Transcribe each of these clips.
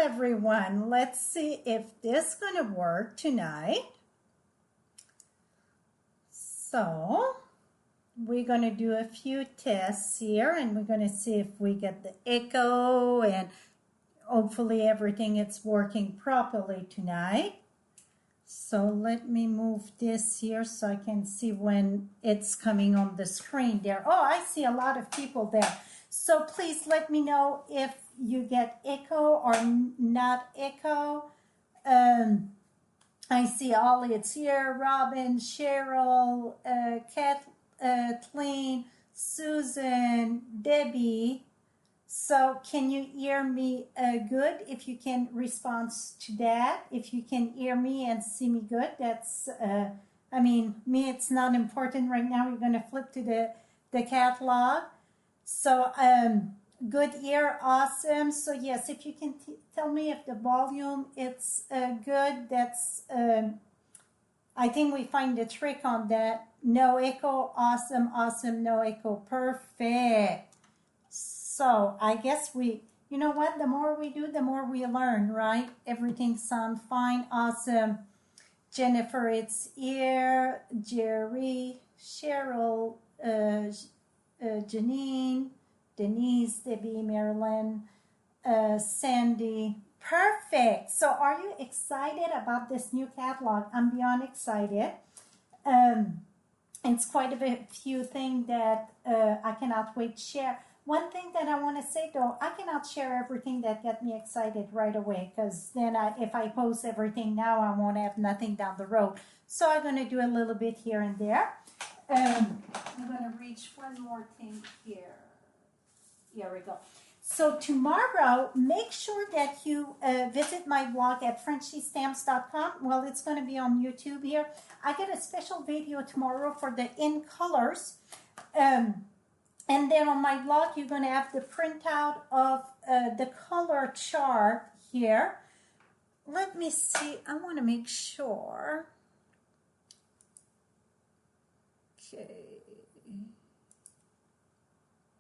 everyone. Let's see if this is gonna work tonight. So we're gonna do a few tests here and we're gonna see if we get the echo and hopefully everything is working properly tonight. So let me move this here so I can see when it's coming on the screen there. Oh, I see a lot of people there. So please let me know if you get echo or not echo. I see Ollie, it's here, Robin, Cheryl, Kathleen, Susan, Debbie. So can you hear me good? If you can respond to that, if you can hear me and see me good, that's, I mean, me, it's not important right now. We're going to flip to the catalog. So good ear, awesome. So yes, if you can tell me if the volume it's good, that's, I think we find the trick on that. No echo, awesome, awesome, no echo, perfect. So I guess we, you know what, the more we do, the more we learn, right? Everything sounds fine, awesome. Jennifer, it's here, Jerry, Cheryl, Janine, Denise, Debbie, Marilyn, Sandy. Perfect. So are you excited about this new catalog? I'm beyond excited. It's quite a few things that I cannot wait to share. One thing that I want to say though, I cannot share everything that got me excited right away because then if I post everything now, I won't have nothing down the road. So I'm going to do a little bit here and there. I'm going to reach one more thing here. Here we go. So tomorrow, make sure that you visit my blog at frenchiestamps.com. Well, it's going to be on YouTube here. I get a special video tomorrow for the in colors. And then on my blog, you're going to have the printout of the color chart here. Let me see. I want to make sure. Okay.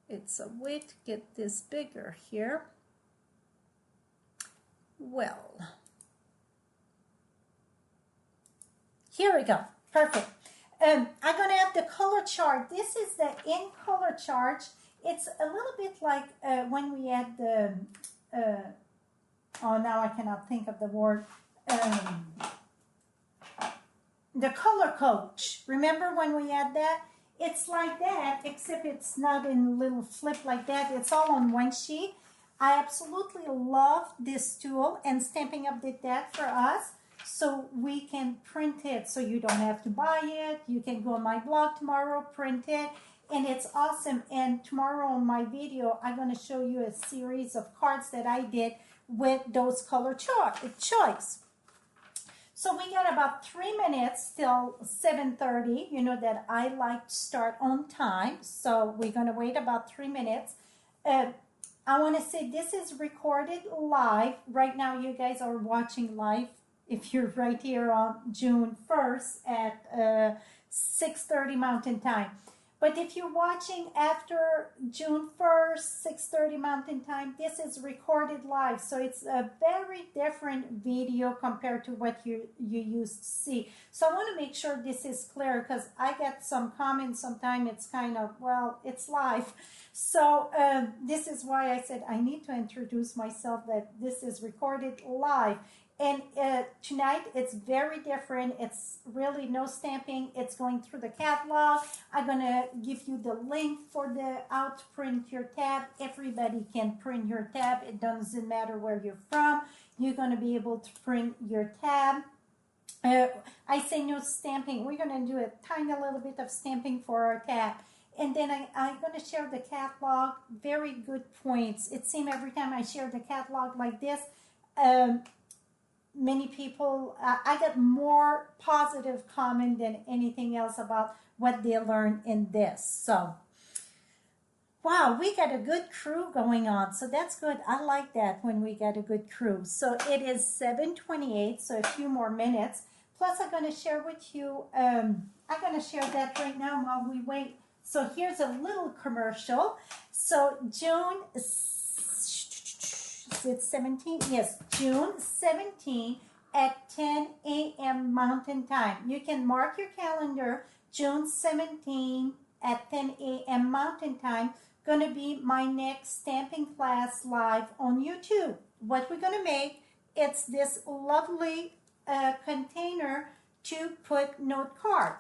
It's a way to get this bigger here. Well, here we go. Perfect. I'm going to have the color chart. This is the in color chart. It's a little bit like when we had the, oh, now I cannot think of the word, the color coach. Remember when we had that? It's like that, except it's not in a little flip like that. It's all on one sheet. I absolutely love this tool, and Stampin' Up did that for us. So we can print it so you don't have to buy it. You can go on my blog tomorrow, print it, and it's awesome. And tomorrow on my video, I'm going to show you a series of cards that I did with those color choice. So we got about 3 minutes till 7:30. You know that I like to start on time. So we're going to wait about 3 minutes. I want to say this is recorded live. Right now, you guys are watching live. If you're right here on June 1st at 6:30 Mountain Time. But if you're watching after June 1st, 6:30 Mountain Time, this is recorded live. So it's a very different video compared to what you used to see. So I want to make sure this is clear because I get some comments sometimes. It's kind of, well, it's live. So this is why I said I need to introduce myself that this is recorded live. And tonight, it's very different. It's really no stamping. It's going through the catalog. I'm going to give you the link for how to print your tab. Everybody can print your tab. It doesn't matter where you're from. You're going to be able to print your tab. I say no stamping. We're going to do a tiny little bit of stamping for our tab. And then I'm going to share the catalog. Very good points. It seems every time I share the catalog like this, many people, I get more positive comment than anything else about what they learned in this. So, wow, we got a good crew going on. So that's good. I like that when we get a good crew. So it is 7:28, so a few more minutes. Plus, I'm going to share with you, I'm going to share that right now while we wait. So here's a little commercial. So June, it 17? Yes, June 17 at 10 a.m. Mountain Time. You can mark your calendar, June 17 at 10 a.m. Mountain Time. Going to be my next stamping class live on YouTube. What we're going to make, it's this lovely container to put note card.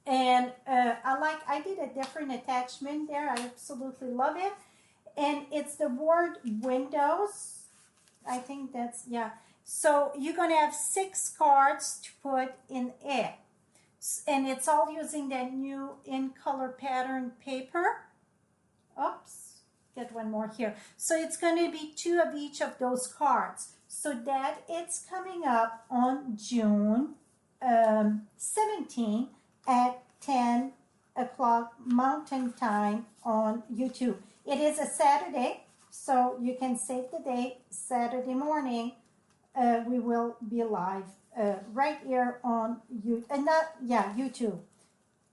And I did a different attachment there. I absolutely love it. And it's the word windows. I think that's, yeah. So you're going to have 6 cards to put in it. And it's all using that new in color pattern paper. Oops, get one more here. So it's going to be 2 of each of those cards. So that it's coming up on June 17 at 10 o'clock Mountain Time on YouTube. It is a Saturday, so you can save the date. Saturday morning, we will be live right here on YouTube.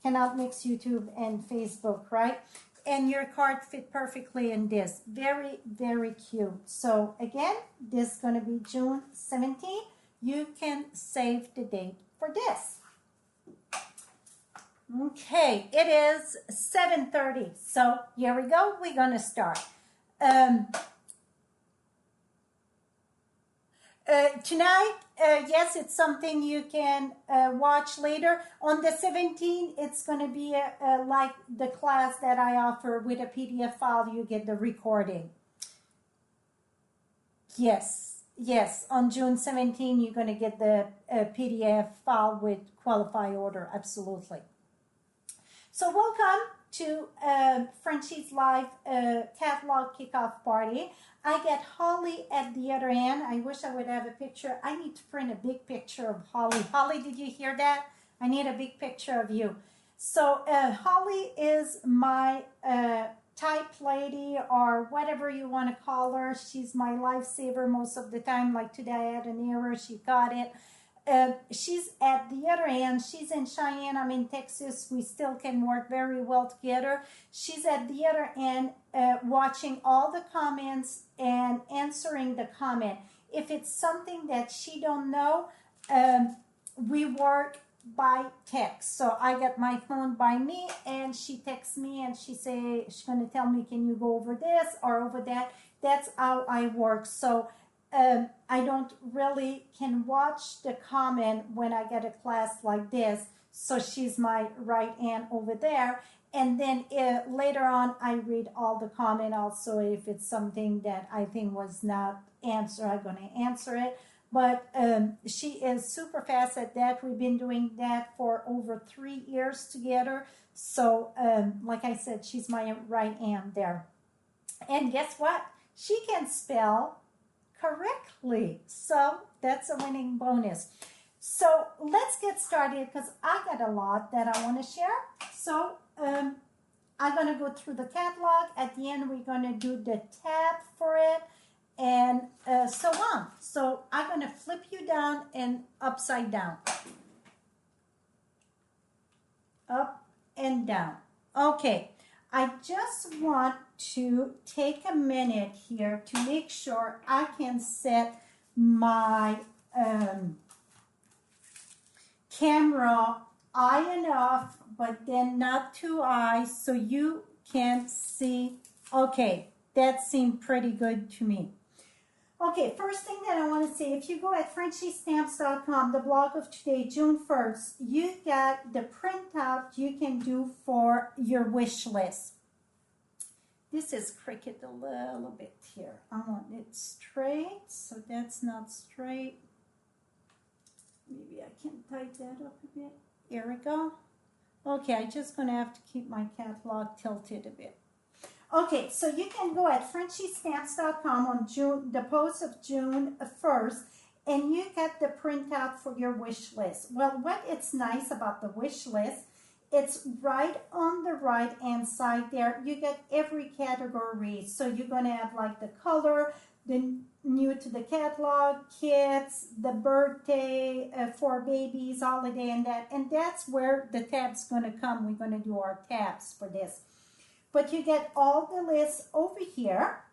Cannot mix YouTube and Facebook, right? And your card fit perfectly in this. Very, very cute. So again, this is going to be June 17. You can save the date for this. Okay, it is 7:30. So here we go. We're going to start. Tonight, yes, it's something you can watch later. On the 17th, it's going to be like the class that I offer with a PDF file. You get the recording. Yes, on June 17, you're going to get the PDF file with qualify order, absolutely. So welcome to Frenchie's live catalog kickoff party. I get Holly at the other end. I wish I would have a picture. I need to print a big picture of Holly. Holly, did you hear that? I need a big picture of you. So Holly is my type lady, or whatever you want to call her. She's my lifesaver most of the time. Like today I had an error. She got it. She's at the other end. She's in Cheyenne. I'm in Texas. We still can work very well together. She's at the other end watching all the comments and answering the comment. If it's something that she don't know, we work by text. So I got my phone by me and she texts me and she's going to tell me, can you go over this or over that? That's how I work. So I don't really can watch the comment when I get a class like this. So she's my right hand over there. And then later on, I read all the comment also. If it's something that I think was not answered, I'm going to answer it. But she is super fast at that. We've been doing that for over 3 years together. So like I said, she's my right hand there. And guess what? She can spell correctly. So that's a winning bonus. So let's get started because I got a lot that I want to share. So I'm going to go through the catalog. At the end, we're going to do the tab for it and so on. So I'm going to flip you down and upside down. Up and down. Okay. I just want to take a minute here to make sure I can set my camera high enough, but then not too high so you can see. Okay, that seemed pretty good to me. Okay, first thing that I want to say, if you go at FrenchieStamps.com, the blog of today, June 1st, you got the printout you can do for your wish list. This is crooked a little bit here. I want it straight, so that's not straight. Maybe I can tighten that up a bit. Here we go. Okay, I'm just going to have to keep my catalog tilted a bit. Okay, so you can go at FrenchieStamps.com on the post of June 1st, and you get the printout for your wish list. Well, what it's nice about the wish list, it's right on the right hand side there. You get every category. So you're going to have like the color, the new to the catalog, kids, the birthday for babies, holiday, and that. And that's where the tab's going to come. We're going to do our tabs for this. But you get all the lists over here.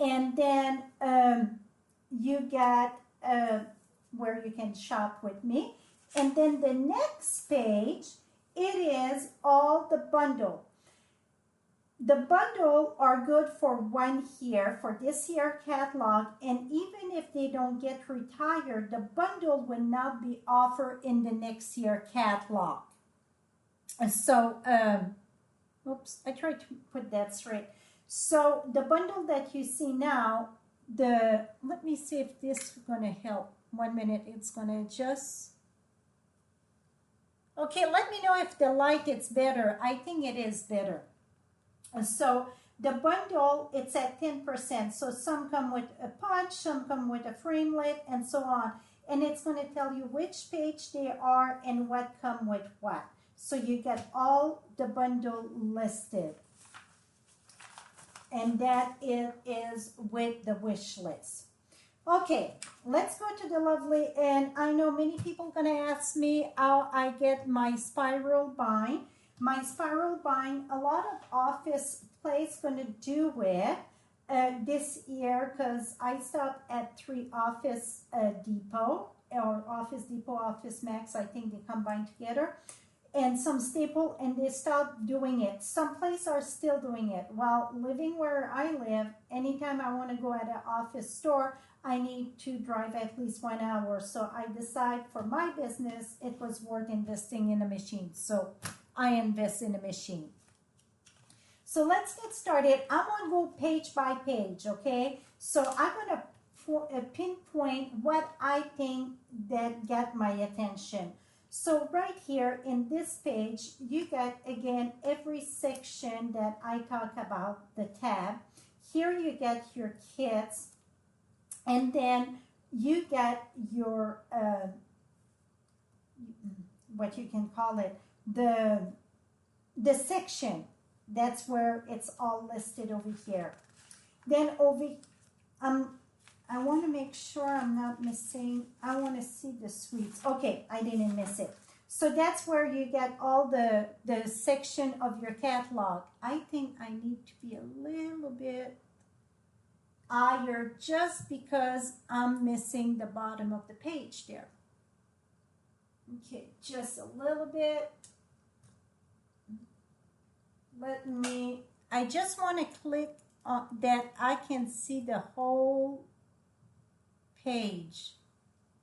And then you got where you can shop with me. And then the next page, it is all the bundle. The bundle are good for 1 year, for this year catalog, and even if they don't get retired, the bundle will not be offered in the next year catalog. So, oops, I tried to put that straight. So the bundle that you see now, let me see if this is going to help. 1 minute, it's going to adjust. Okay, let me know if the light is better. I think it is better. So the bundle, it's at 10%. So some come with a punch, some come with a framelit, and so on. And it's going to tell you which page they are and what come with what. So you get all the bundle listed. And that is with the wish list. Okay, let's go to the lovely, and I know many people are going to ask me how I get my spiral bind. My spiral bind, a lot of office place going to do it this year because I stopped at 3 Office Depot, or Office Depot, Office Max, I think they combine together, and some Staple, and they stopped doing it. Some places are still doing it. While living where I live, anytime I want to go at an office store, I need to drive at least 1 hour. So I decide for my business, it was worth investing in a machine. So I invest in a machine. So let's get started. I'm going to go page by page, okay? So I'm going to pinpoint what I think that got my attention. So right here in this page, you got, again, every section that I talk about, the tab. Here you get your kits, and then you get your, what you can call it, the section. That's where it's all listed over here. Then I want to make sure I'm not missing. I want to see the sweets. Okay, I didn't miss it. So that's where you get all the section of your catalog. I think I need to be a little bit higher just because I'm missing the bottom of the page there. Okay, just a little bit. I just want to click on that I can see the whole page.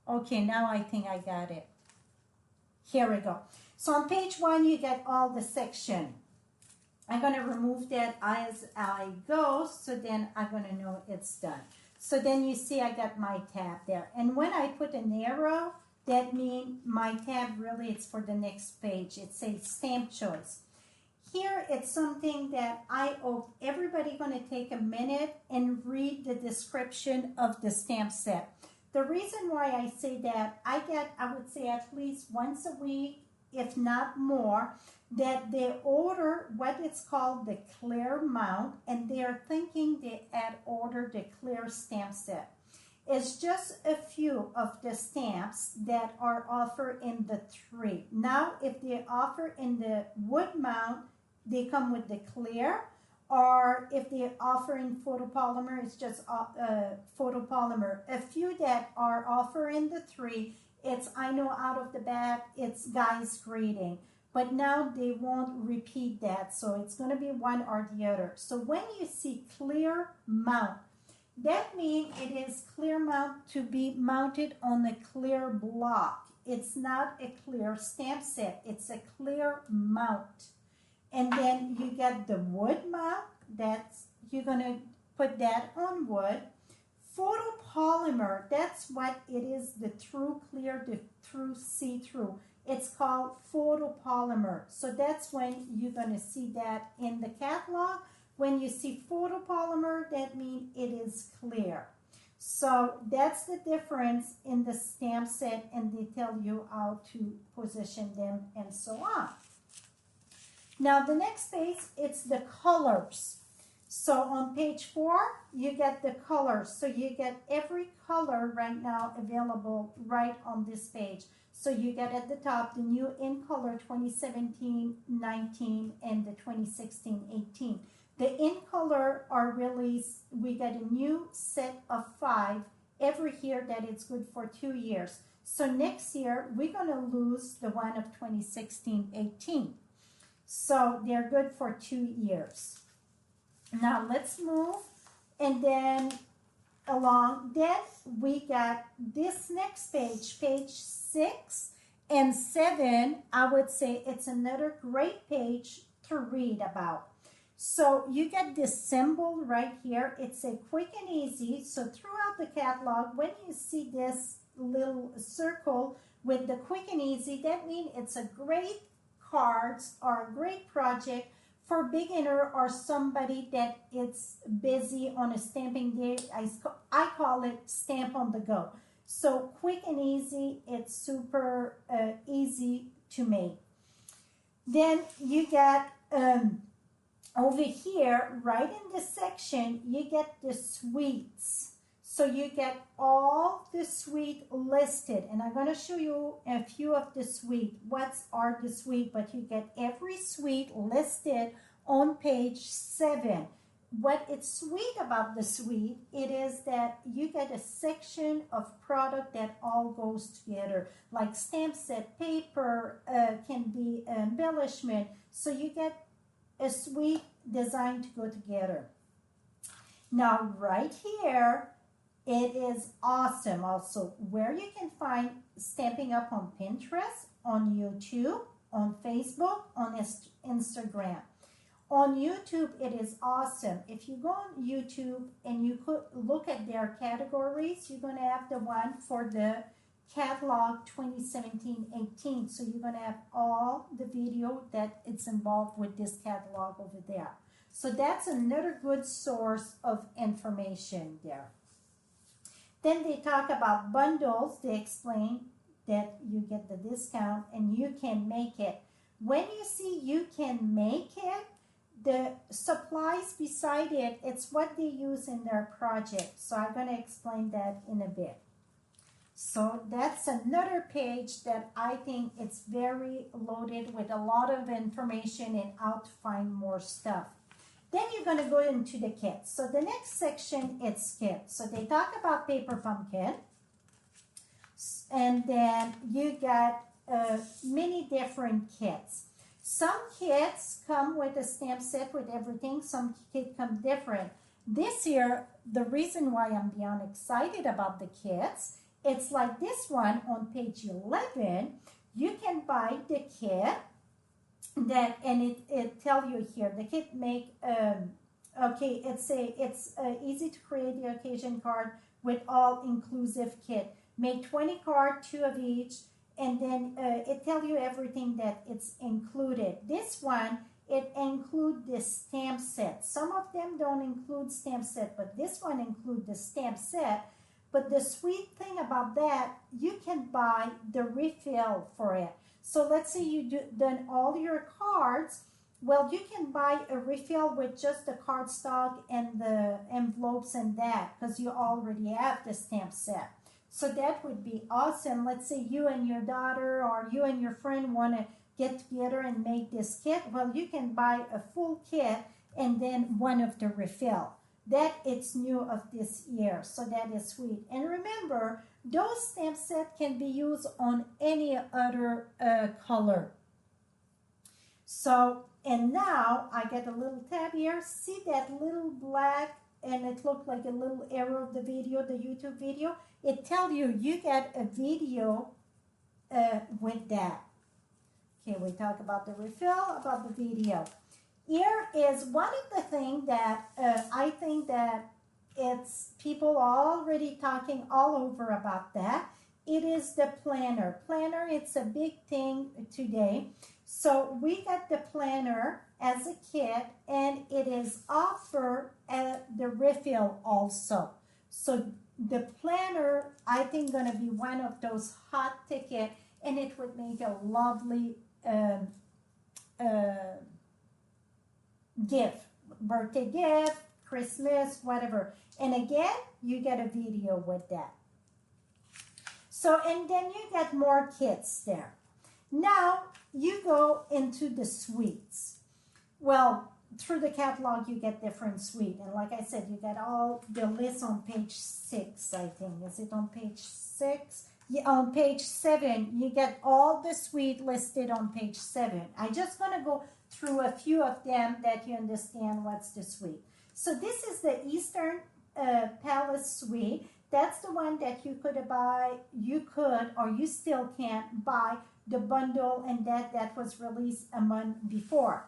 Okay, now I think I got it. Here we go. So on page 1, you get all the section. I'm going to remove that as I go, so then I'm going to know it's done. So then you see I got my tab there. And when I put an arrow, that means my tab really is for the next page. It says stamp choice. Here it's something that I hope everybody going to take a minute and read the description of the stamp set. The reason why I say that, I would say at least once a week, if not more, that they order what it's called the clear mount, and they are thinking they had ordered the clear stamp set. It's just a few of the stamps that are offered in the 3. Now, if they offer in the wood mount, they come with the clear, or if they offer in photopolymer, it's just photopolymer. A few that are offered in the 3, it's, I know out of the bat, it's guys grading. But now they won't repeat that, so it's going to be one or the other. So when you see clear mount, that means it is clear mount to be mounted on a clear block. It's not a clear stamp set, it's a clear mount. And then you get the wood mount, that's, you're going to put that on wood. Photopolymer, that's what it is, the true clear, the true see-through. It's called photopolymer. So that's when you're going to see that in the catalog. When you see photopolymer, that means it is clear. So that's the difference in the stamp set, and they tell you how to position them and so on. Now the next page, it's the colors. So on page 4, you get the colors. So you get every color right now available right on this page. So you get at the top the new in color 2017-19 and the 2016-18. The in color are really, we got a new set of 5 every year that it's good for 2 years. So next year, we're going to lose the one of 2016-18. So they're good for 2 years. Now let's move, and then along, then we got this next page, page 6 and 7. I would say it's another great page to read about. So you get this symbol right here. It's a quick and easy. So throughout the catalog, when you see this little circle with the quick and easy, that means it's a great cards or a great project for beginner or somebody that is busy on a stamping day. I call it stamp on the go. So quick and easy, it's super easy to make. Then you get over here, right in this section, you get the suites. So you get all the suite listed, and I'm going to show you a few of the suite. What are the suite? But you get every suite listed on page 7. What is sweet about the suite, it is that you get a section of product that all goes together, like stamp set, paper, can be embellishment. So you get a suite designed to go together. Now right here, it is awesome also where you can find Stampin' Up on Pinterest, on YouTube, on Facebook, on Instagram. On YouTube, it is awesome. If you go on YouTube and you could look at their categories, you're going to have the one for the catalog 2017-18. So you're going to have all the video that it's involved with this catalog over there. So that's another good source of information there. Then they talk about bundles. They explain that you get the discount and you can make it. When you see you can make it, the supplies beside it, it's what they use in their project. So I'm going to explain that in a bit. So that's another page that I think it's very loaded with a lot of information and how to find more stuff. Then you're going to go into the kit. So the next section, it's kit. So they talk about paper pumpkin. And then you got many different kits. Some kits come with a stamp set with everything. Some kits come different. This year, the reason why I'm beyond excited about the kits, it's like this one on page 11. You can buy the kit. That and it tell you here the kit make okay, it's easy to create the occasion card with all inclusive kit. Make 20 cards, 2 of each, and then it tell you everything that it's included. This one, it include the stamp set. Some of them don't include stamp set, but this one include the stamp set. But the sweet thing about that, you can buy the refill for it. So let's say you done all your cards. Well, you can buy a refill with just the cardstock and the envelopes and that, because you already have the stamp set. So that would be awesome. Let's say you and your daughter or you and your friend want to get together and make this kit. Well, you can buy a full kit and then one of the refill. That it's new of this year, so that is sweet. And remember, those stamp sets can be used on any other color. So, and now I get a little tab here. See that little black, and it looked like a little arrow of the video, the YouTube video. It tells you you get a video with that. Okay, we talk about the refill, about the video. Here is one of the things that I think that it's people are already talking all over about that. It is the planner. Planner, it's a big thing today. So we got the planner as a kit, and it is offered at the refill also. So the planner, I think, going to be one of those hot tickets, and it would make a lovely gift, birthday gift, Christmas, whatever. And again, you get a video with that. So, and then you get more kits there. Now, you go into the suites. Well, through the catalog, you get different suite. And like I said, you get all the list on page 6, I think. Is it on page 6? Yeah, on page 7, you get all the suite listed on page 7. I'm just going to go through a few of them that you understand what's the suite. So this is the Eastern Palace suite. That's the one that you could buy, or you still can't buy the bundle, and that was released a month before.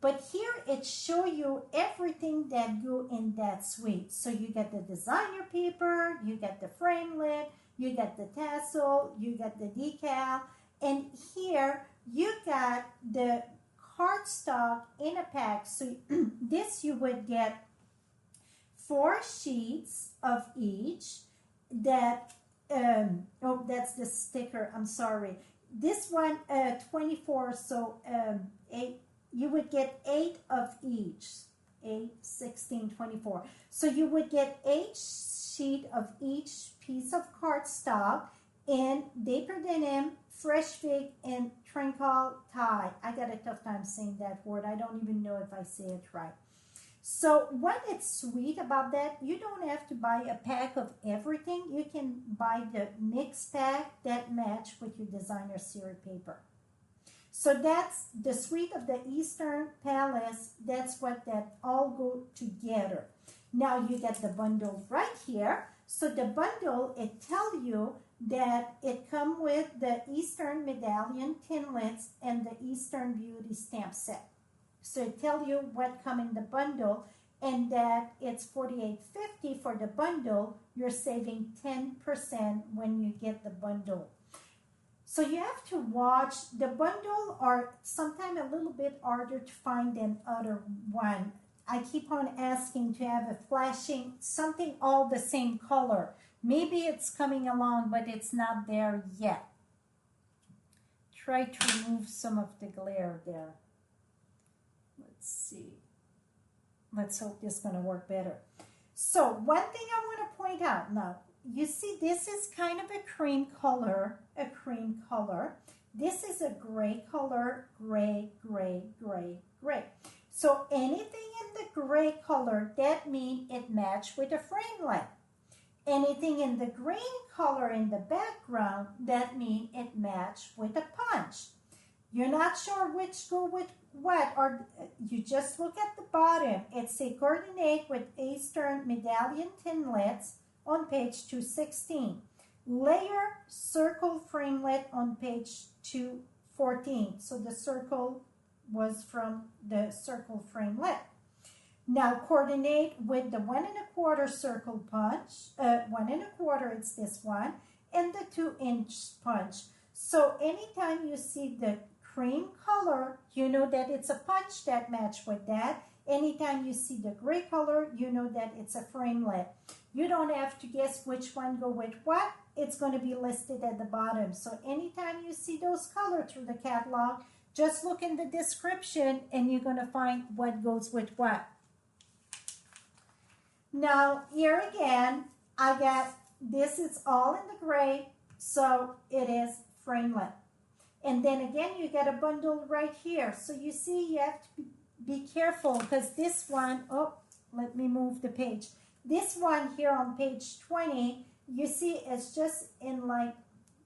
But here it show you everything that go in that suite. So you get the designer paper, you get the framelit, you get the tassel, you get the decal, and here you got the cardstock in a pack. So this you would get 4 sheets of each. That oh, that's the sticker. I'm sorry. This one 24. So 8. You would get 8 of each. 8, 16, 24. So you would get 8 sheet of each piece of cardstock in paper denim, fresh fig, and trinkle tie. I got a tough time saying that word. I don't even know if I say it right. So what is sweet about that, you don't have to buy a pack of everything. You can buy the mixed pack that match with your designer series paper. So that's the suite of the Eastern Palace. That's what that all go together. Now you get the bundle right here. So the bundle, it tell you that it come with the Eastern Medallion Tinlets and the Eastern Beauty stamp set. So it tell you what come in the bundle, and that it's $48.50 for the bundle. You're saving 10% when you get the bundle. So you have to watch. The bundle are sometimes a little bit harder to find than other one. I keep on asking to have a flashing, something all the same color. Maybe it's coming along, but it's not there yet. Try to remove some of the glare there. Let's see. Let's hope this is going to work better. So one thing I want to point out now, you see this is kind of a cream color, This is a gray color, gray, gray, gray, gray. So anything in the gray color, that means it matched with a framelit. Anything in the green color in the background, that means it matched with a punch. You're not sure which go with what, or you just look at the bottom. It says coordinate with Eastern Medallion Tinlets on page 216. Layer circle framelit on page 214. So the circle was from the circle framelit. Now coordinate with the 1 1/4 circle punch, 1 1/4, it's this one, and the 2-inch punch. So anytime you see the cream color, you know that it's a punch that match with that. Anytime you see the gray color, you know that it's a framelit. You don't have to guess which one go with what. It's going to be listed at the bottom. So anytime you see those colors through the catalog, just look in the description and you're going to find what goes with what. Now, here again, I got, this is all in the gray, so it is framelit. And then again, you get a bundle right here. So you see, you have to be careful because this one, oh, let me move the page. This one here on page 20, you see it's just in like,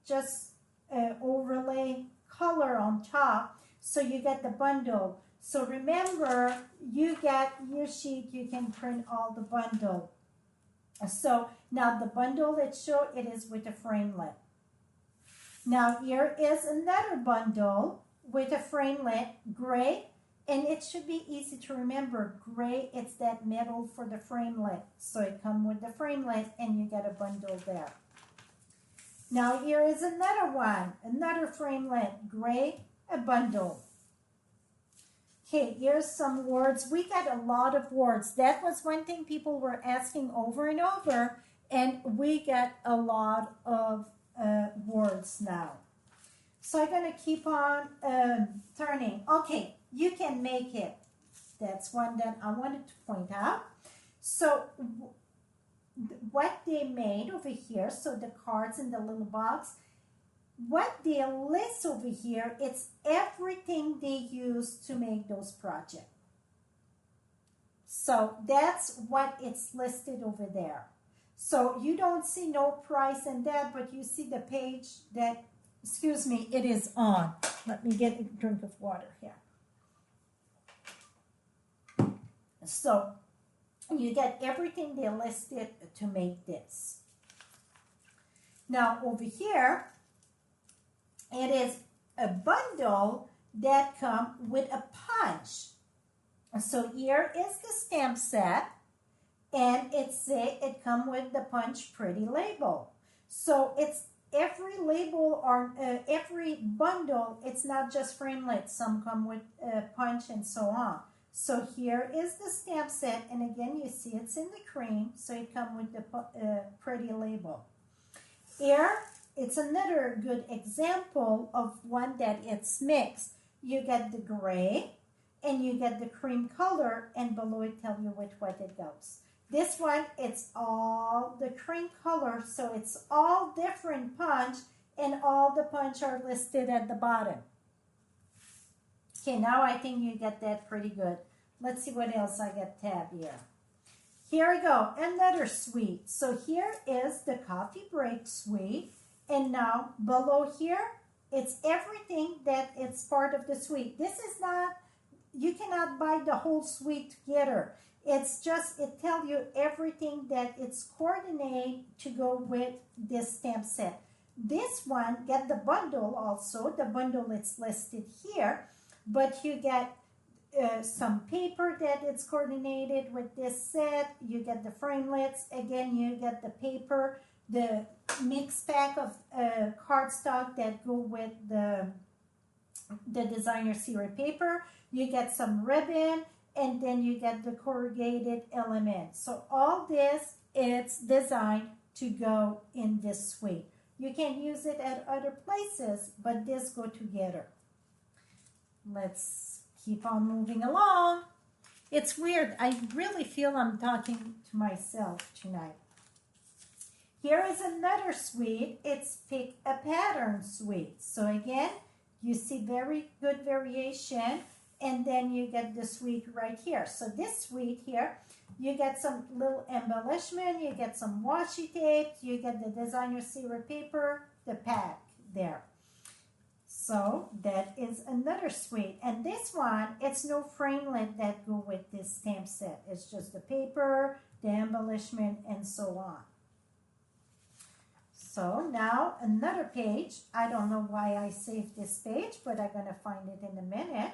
just overlay color on top. So you get the bundle. So remember, you get your sheet, you can print all the bundle. So now the bundle it show, it is with a framelit. Now here is another bundle with a framelit, gray, and it should be easy to remember. Gray, it's that metal for the framelit. So it comes with the framelit and you get a bundle there. Now here is another one, another framelit, gray, a bundle. Okay, here's some words. We got a lot of words. That was one thing people were asking over and over, and we got a lot of words now. So I'm going to keep on turning. Okay, you can make it. That's one that I wanted to point out. So what they made over here, so the cards in the little box, what they list over here, it's everything they use to make those projects. So that's what it's listed over there. So you don't see no price in that, but you see the page that, excuse me, it is on. Let me get a drink of water here. So you get everything they listed to make this. Now over here, it is a bundle that comes with a punch. So here is the stamp set, and it comes with the punch pretty label. So it's every label or every bundle, it's not just framelits. Some come with punch and so on. So here is the stamp set, and again you see it's in the cream, so it comes with the pretty label. Here, it's another good example of one that it's mixed. You get the gray, and you get the cream color, and below it tells you with what it goes. This one, it's all the cream color, so it's all different punch, and all the punch are listed at the bottom. Okay, now I think you get that pretty good. Let's see what else I got tab here. Here we go, another suite. So here is the coffee break suite, and now below here, it's everything that it's part of the suite. This is not, you cannot buy the whole suite together. It's just, it tells you everything that it's coordinated to go with this stamp set. This one, get the bundle also. The bundle is listed here, but you get some paper that it's coordinated with this set. You get the framelits. Again, you get the paper, the mixed pack of cardstock that go with the designer series paper. You get some ribbon, and then you get the corrugated element. So all this, it's designed to go in this suite. You can use it at other places, but this go together. Let's keep on moving along. It's weird. I really feel I'm talking to myself tonight. Here is another suite. It's Pick a Pattern suite. So again, you see very good variation, and then you get the suite right here. So this suite here, you get some little embellishment, you get some washi tape, you get the designer series paper, the pack there. So that is another suite. And this one, it's no framelit that go with this stamp set. It's just the paper, the embellishment, and so on. So now another page. I don't know why I saved this page, but I'm going to find it in a minute.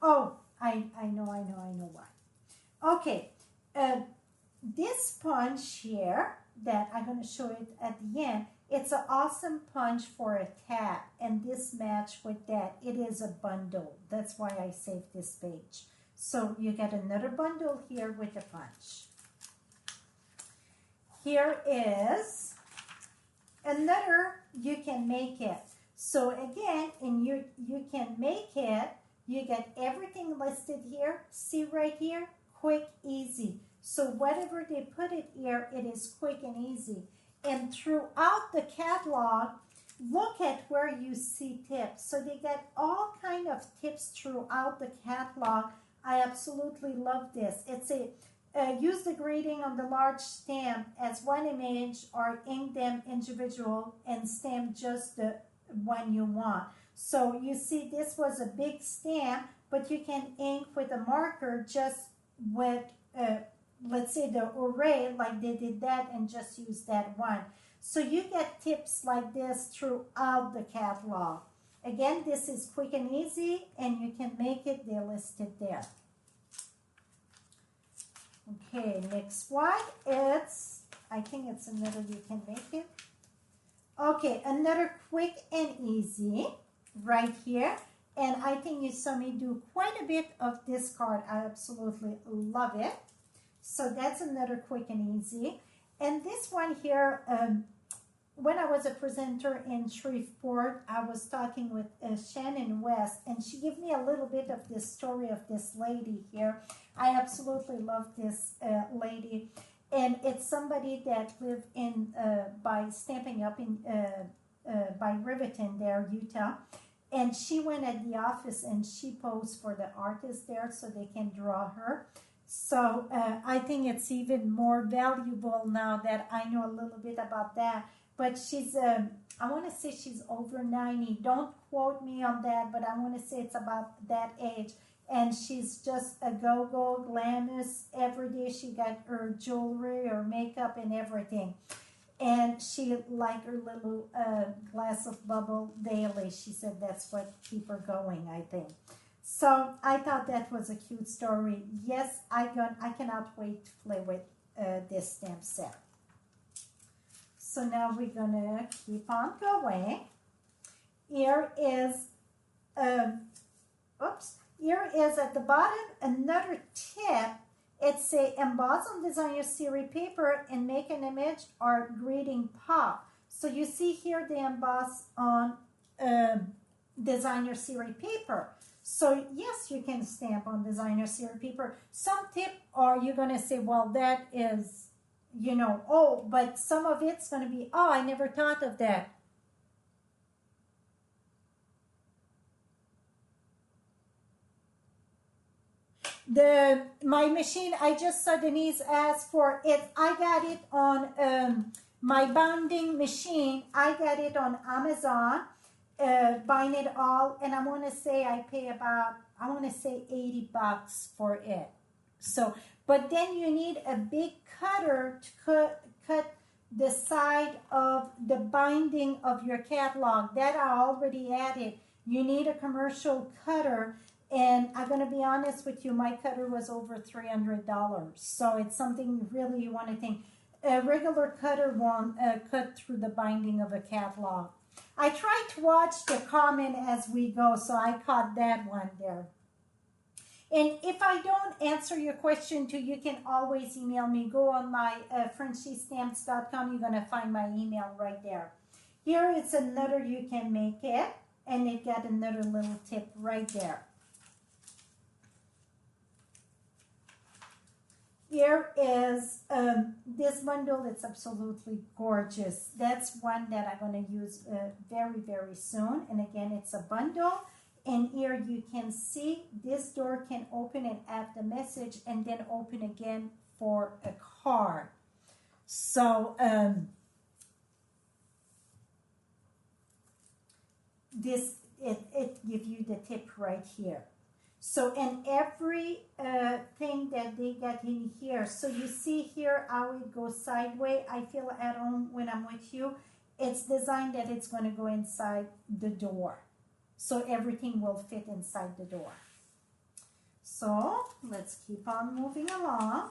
Oh, I know why. Okay, this punch here that I'm going to show it at the end, it's an awesome punch for a tab, and this match with that. It is a bundle. That's why I saved this page. So you get another bundle here with a punch. Here is another, you can make it. So again, you can make it. You get everything listed here. See right here? Quick, easy. So whatever they put it here, it is quick and easy. And throughout the catalog, look at where you see tips. So they get all kind of tips throughout the catalog. I absolutely love this. It's a use the grading on the large stamp as one image, or ink them individual and stamp just the one you want. So you see this was a big stamp, but you can ink with a marker just with let's say the array, like they did that, and just use that one. So you get tips like this throughout the catalog. Again, this is quick and easy, and you can make it. They're listed there. Okay, next one, I think it's another you can make it. Okay, another quick and easy right here. And I think you saw me do quite a bit of this card. I absolutely love it. So that's another quick and easy. And this one here, when I was a presenter in Shreveport, I was talking with Shannon West, and she gave me a little bit of this story of this lady here. I absolutely love this lady. And it's somebody that lived in by Stampin' Up in by Riverton there, Utah. And she went at the office and she posed for the artist there so they can draw her. So I think it's even more valuable now that I know a little bit about that. But she's, I want to say she's over 90. Don't quote me on that, but I want to say it's about that age. And she's just a go-go, glamorous. Every day she got her jewelry, her makeup, and everything. And she like her little glass of bubble daily. She said that's what keep her going, I think. So I thought that was a cute story. Yes, I cannot wait to play with this stamp set. So now we're gonna keep on going. Here is, here is at the bottom another tip. It's a emboss on designer series paper and make an image or greeting pop. So you see here the emboss on designer series paper. So yes, you can stamp on designer series paper. Some tip are you're gonna say, well, that is, you know, oh, but some of it's gonna be, oh, I never thought of that. My machine, I just saw Denise ask for it. I got it on my bonding machine. I got it on Amazon, buying it all, and I want to say I pay about, I want to say $80 for it. So, but then you need a big cutter to cut the side of the binding of your catalog. That I already added. You need a commercial cutter. And I'm going to be honest with you, my cutter was over $300. So it's something really you want to think. A regular cutter won't cut through the binding of a catalog. I try to watch the comment as we go, so I caught that one there. And if I don't answer your question too, you can always email me. Go on my FrenchieStamps.com. You're going to find my email right there. Here is another you can make it. And it got another little tip right there. Here is this bundle. It's absolutely gorgeous. That's one that I'm going to use very, very soon. And again, it's a bundle. And here you can see this door can open and add the message and then open again for a card. So this, it gives you the tip right here. So, and every thing that they got in here, so you see here how it goes sideways. I feel at home when I'm with you. It's designed that it's going to go inside the door. So everything will fit inside the door. So let's keep on moving along.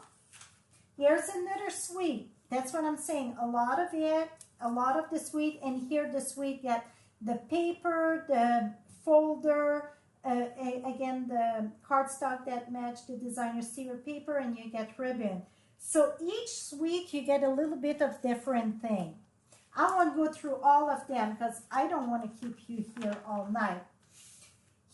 Here's another suite. That's what I'm saying. A lot of it, a lot of the suite, and here the suite got the paper, the folder, again, the cardstock that matched the designer series paper, and you get ribbon. So each suite, you get a little bit of different thing. I won't go through all of them because I don't want to keep you here all night.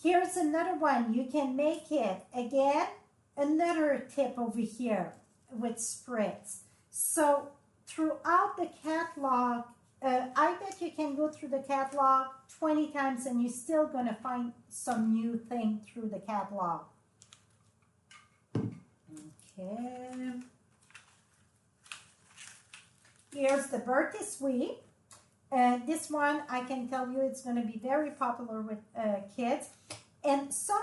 Here's another one. You can make it. Again, another tip over here with spritz. So throughout the catalog, I bet you can go through the catalog 20 times and you're still going to find some new thing through the catalog. Okay. Here's the birthday suite. This one, I can tell you it's going to be very popular with kids. And some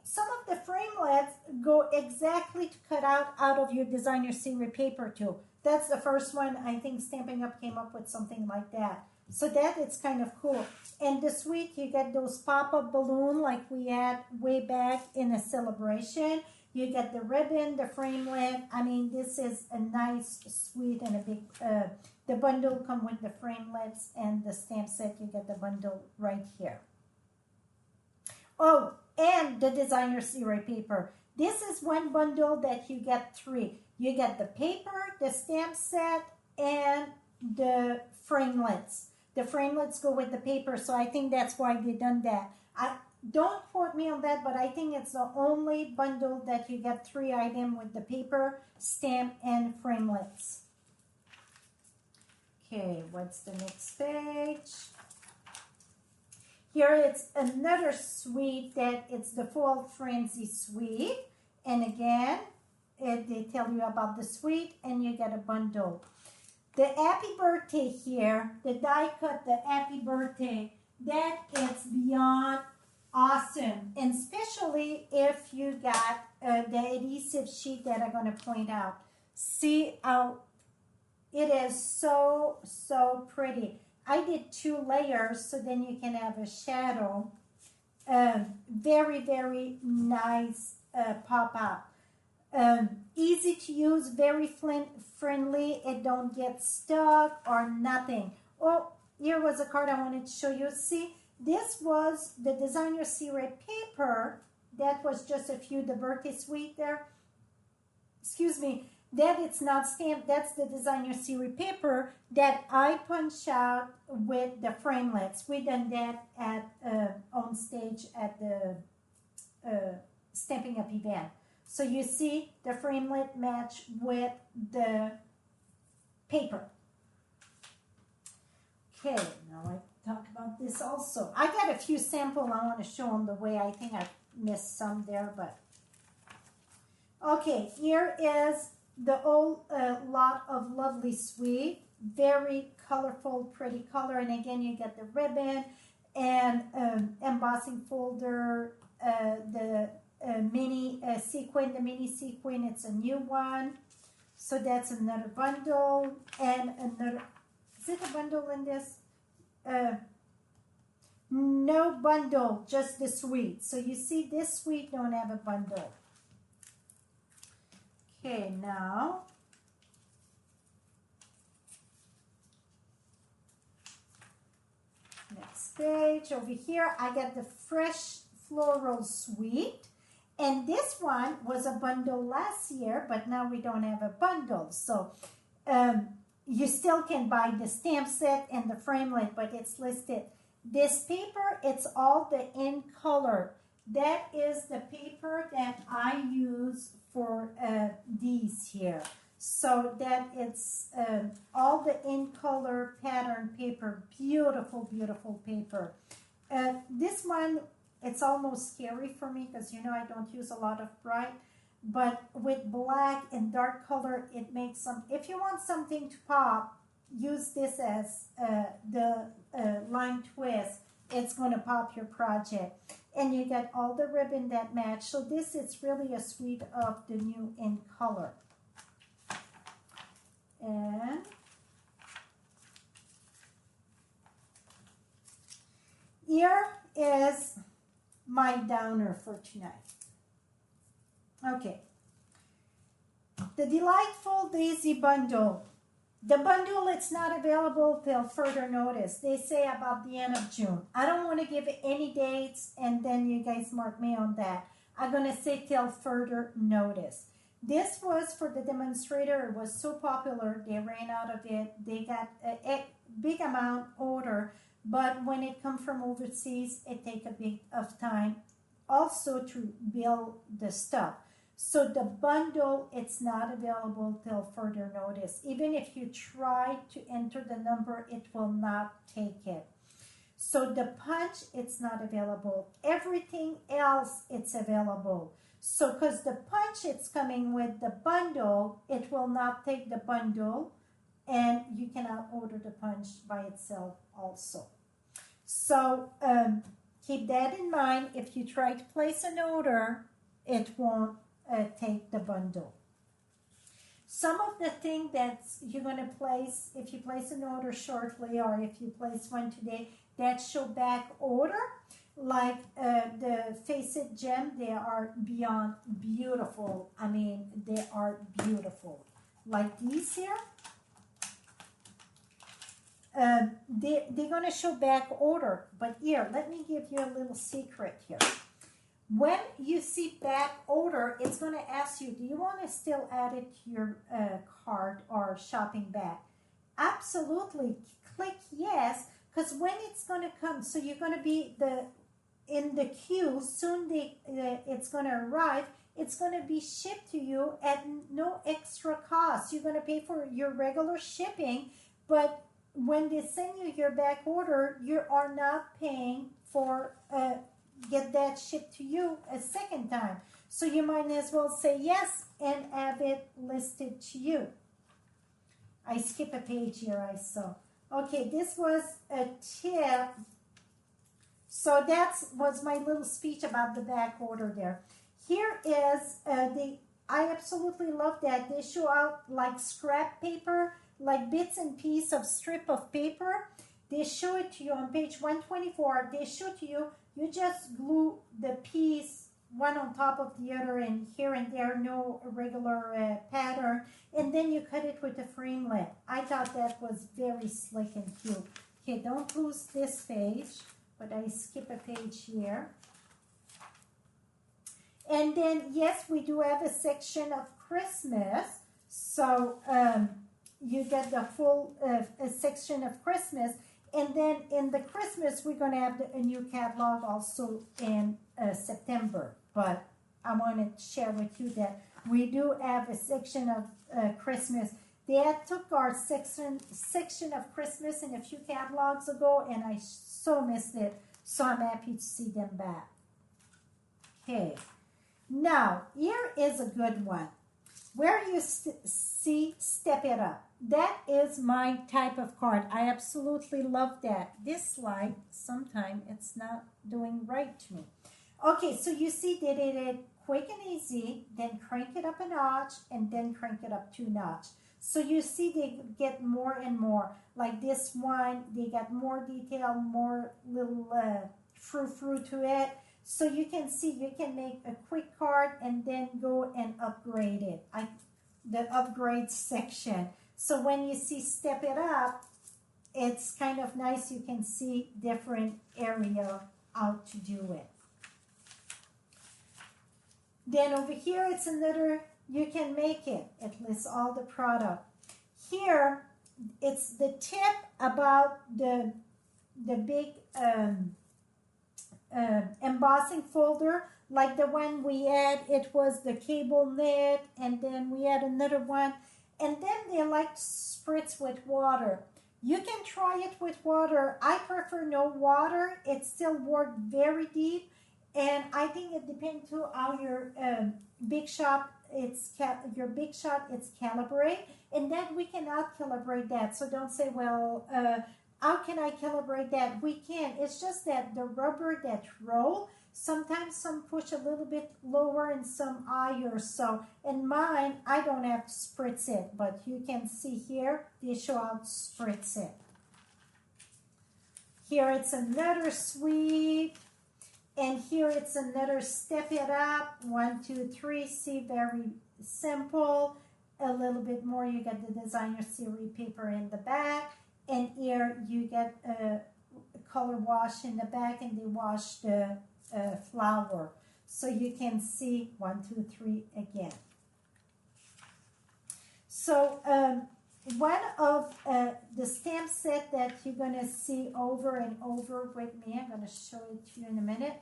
of the framelets go exactly to cut out of your designer series paper too. That's the first one. I think Stampin' Up came up with something like that. So that it's kind of cool. And the suite, you get those pop-up balloon like we had way back in a celebration. You get the ribbon, the framelit. I mean, this is a nice suite and a big, the bundle come with the framelets and the stamp set. You get the bundle right here. Oh, and the designer series paper. This is one bundle that you get 3. You get the paper, the stamp set, and the framelits. The framelits go with the paper, so I think that's why they done that. Don't quote me on that, but I think it's the only bundle that you get 3 items with the paper, stamp, and framelits. Okay, what's the next page? Here it's another suite that it's the Fall Frenzy suite. And again, they tell you about the suite, and you get a bundle. The happy birthday here, the die cut, the happy birthday, that is beyond awesome. And especially if you got the adhesive sheet that I'm going to point out. See how it is so, so pretty. I did 2 layers so then you can have a shadow. Very, very nice pop-up. Easy to use, very friendly. It don't get stuck or nothing. Oh, here was a card I wanted to show you. See, this was the designer series paper. That was just a few, the birthday suite there. Excuse me. That it's not stamped. That's the designer series paper that I punch out with the framelets. We done that at on stage at the Stampin' Up event. So you see the framelit match with the paper. Okay, now I talk about this also. I got a few samples I want to show on the way. I think I missed some there, but okay, here is the whole lot of lovely suite. Very colorful, pretty color. And again, you get the ribbon and embossing folder, the mini sequin, the mini sequin, it's a new one. So that's another bundle. And another, is it a bundle in this? No bundle, just the suite. So you see this suite don't have a bundle. Okay, now next page over here, I got the fresh floral suite, and this one was a bundle last year, but now we don't have a bundle. So you still can buy the stamp set and the framelit, but it's listed. This paper, it's all the in color. That is the paper that I use for these here. So that it's all the in color pattern paper. Beautiful, beautiful paper. This one, it's almost scary for me because you know I don't use a lot of bright. But with black and dark color, it makes some, if you want something to pop, use this as the line twist. It's going to pop your project. And you get all the ribbon that match. So this is really a suite of the new in color. And here is my downer for tonight. Okay. The Delightful Daisy Bundle. The bundle, it's not available till further notice. They say about the end of June. I don't want to give any dates, and then you guys mark me on that. I'm going to say till further notice. This was for the demonstrator. It was so popular, they ran out of it. They got a big amount order, but when it comes from overseas, it takes a bit of time also to build the stuff. So the bundle, it's not available till further notice. Even if you try to enter the number, it will not take it. So the punch, it's not available. Everything else, it's available. So because the punch, it's coming with the bundle, it will not take the bundle, and you cannot order the punch by itself also. So keep that in mind. If you try to place an order, it won't take the bundle. Some of the things that you're going to place, if you place an order shortly or if you place one today, that show back order, like the Facet Gem, they are beyond beautiful. I mean, they are beautiful. Like these here, they're going to show back order. But here, let me give you a little secret here. When you see back order, it's going to ask you, do you want to still add it to your cart or shopping bag? Absolutely. Click yes, because when it's going to come, so you're going to be in the queue, soon it's going to arrive. It's going to be shipped to you at no extra cost. You're going to pay for your regular shipping, but when they send you your back order, you are not paying for get that shipped to you a second time. So you might as well say yes and have it listed to you. I skip a page here, I saw. Okay, this was a tip. So that was my little speech about the back order there. Here is I absolutely love that. They show out like scrap paper, like bits and pieces of strip of paper. They show it to you on page 124. They show to you, you just glue the piece one on top of the other and here and there, no regular pattern. And then you cut it with a framelit. I thought that was very slick and cute. Okay, don't lose this page, but I skip a page here. And then, yes, we do have a section of Christmas. So you get the full a section of Christmas. And then in the Christmas, we're going to have a new catalog also in September. But I want to share with you that we do have a section of Christmas. They had took our section of Christmas in a few catalogs ago, and I so missed it. So I'm happy to see them back. Okay. Now, here is a good one. Where you see Step It Up. That is my type of card. I absolutely love that. This slide, sometimes it's not doing right to me. Okay, so you see they did it quick and easy, then crank it up a notch, and then crank it up 2 notches. So you see they get more and more. Like this one, they got more detail, more little frou-frou to it. So you can see you can make a quick card and then go and upgrade it. The upgrade section. So when you see Step It Up, it's kind of nice. You can see different area how to do it. Then over here, it's another, you can make it. It lists all the product. Here, it's the tip about the big embossing folder, like the one we had. It was the cable knit, and then we had another one. And then they like to spritz with water. You can try it with water. I prefer no water. It still works very deep. And I think it depends on how your big shot it's calibrate, and then we cannot calibrate that. So don't say, well, how can I calibrate that? We can. It's just that the rubber that roll, sometimes some push a little bit lower and some higher. So in mine, I don't have to spritz it, but you can see here they show how to spritz it. Here it's another sweep. And here it's another Step It Up. 1, 2, 3. See, very simple. A little bit more. You get the designer series paper in the back. And here you get a color wash in the back, and they wash the flower. So you can see 1, 2, 3 again. So one of the stamp set that you're going to see over and over with me, I'm going to show it to you in a minute.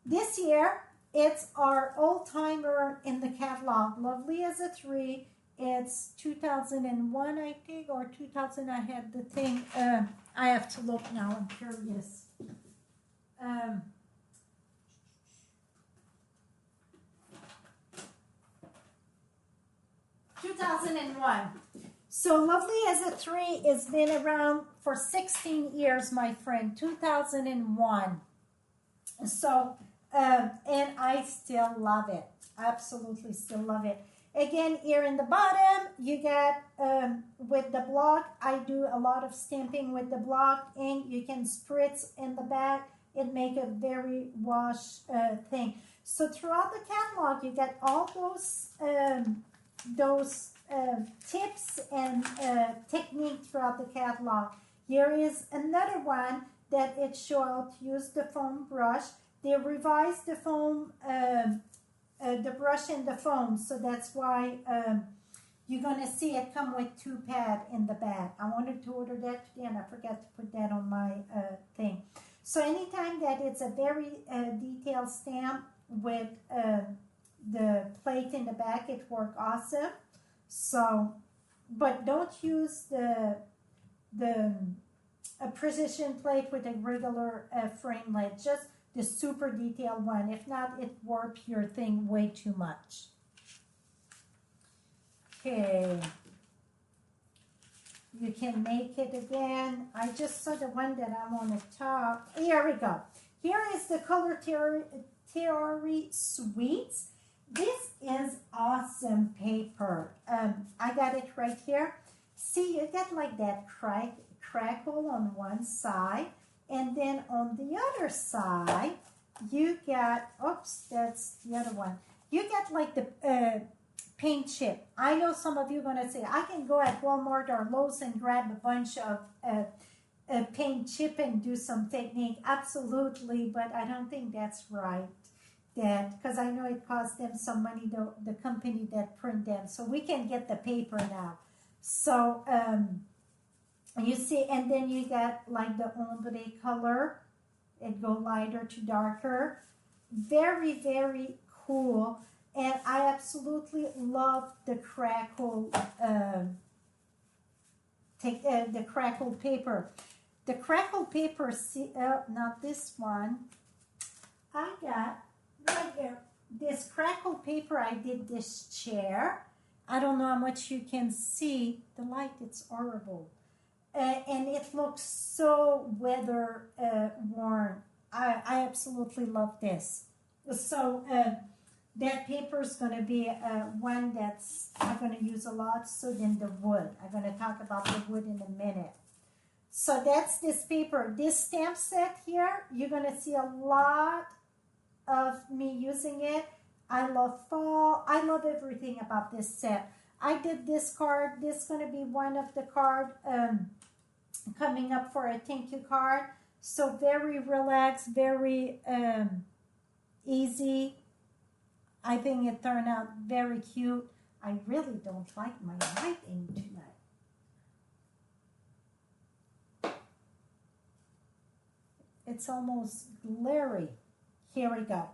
This year, it's our old-timer in the catalog, Lovely as a Tree. It's 2001, I think, or 2000. I had the thing. I have to look now. I'm curious. 2001. So Lovely as a Tree has been around for 16 years, my friend. 2001. So, and I still love it. Absolutely still love it. Again, here in the bottom, you get, with the block, I do a lot of stamping with the block ink. You can spritz in the back. It make a very wash thing. So throughout the catalog, you get all those tips and techniques throughout the catalog. Here is another one that it shows how to use the foam brush. They revised the foam, the brush and the foam, so that's why you're going to see it come with 2 pads in the back. I wanted to order that today, and I forgot to put that on my thing. So anytime that it's a very detailed stamp with the plate in the back, it works awesome. So, but don't use the a precision plate with a regular framelit. Just the super detailed one. If not, it warps your thing way too much. Okay. You can make it again. I just saw the one that I want to talk. Here we go. Here is the Color Theory Suites. This is awesome paper. I got it right here. See, you get like that crackle on one side, and then on the other side, you get, oops, that's the other one. You get like the paint chip. I know some of you are going to say, I can go at Walmart or Lowe's and grab a bunch of paint chip and do some technique. Absolutely, but I don't think that's right. Because I know it costs them some money, the company that print them. So we can get the paper now. So you see, and then you got like the ombre color. It go lighter to darker. Very, very cool. And I absolutely love the crackle, the crackle paper. The crackle paper, see, not this one. I got right here, this crackle paper. I did this chair. I don't know how much you can see. The light, it's horrible. And it looks so weather worn. I absolutely love this. So that paper is going to be one that's I'm going to use a lot. So then the wood. I'm going to talk about the wood in a minute. So that's this paper. This stamp set here, you're going to see a lot of me using it. I love fall. I love everything about this set. I did this card. This is going to be one of the card coming up for a thank you card. So very relaxed, very easy. I think it turned out very cute. I really don't like my lighting tonight. It's almost glary. Here we go.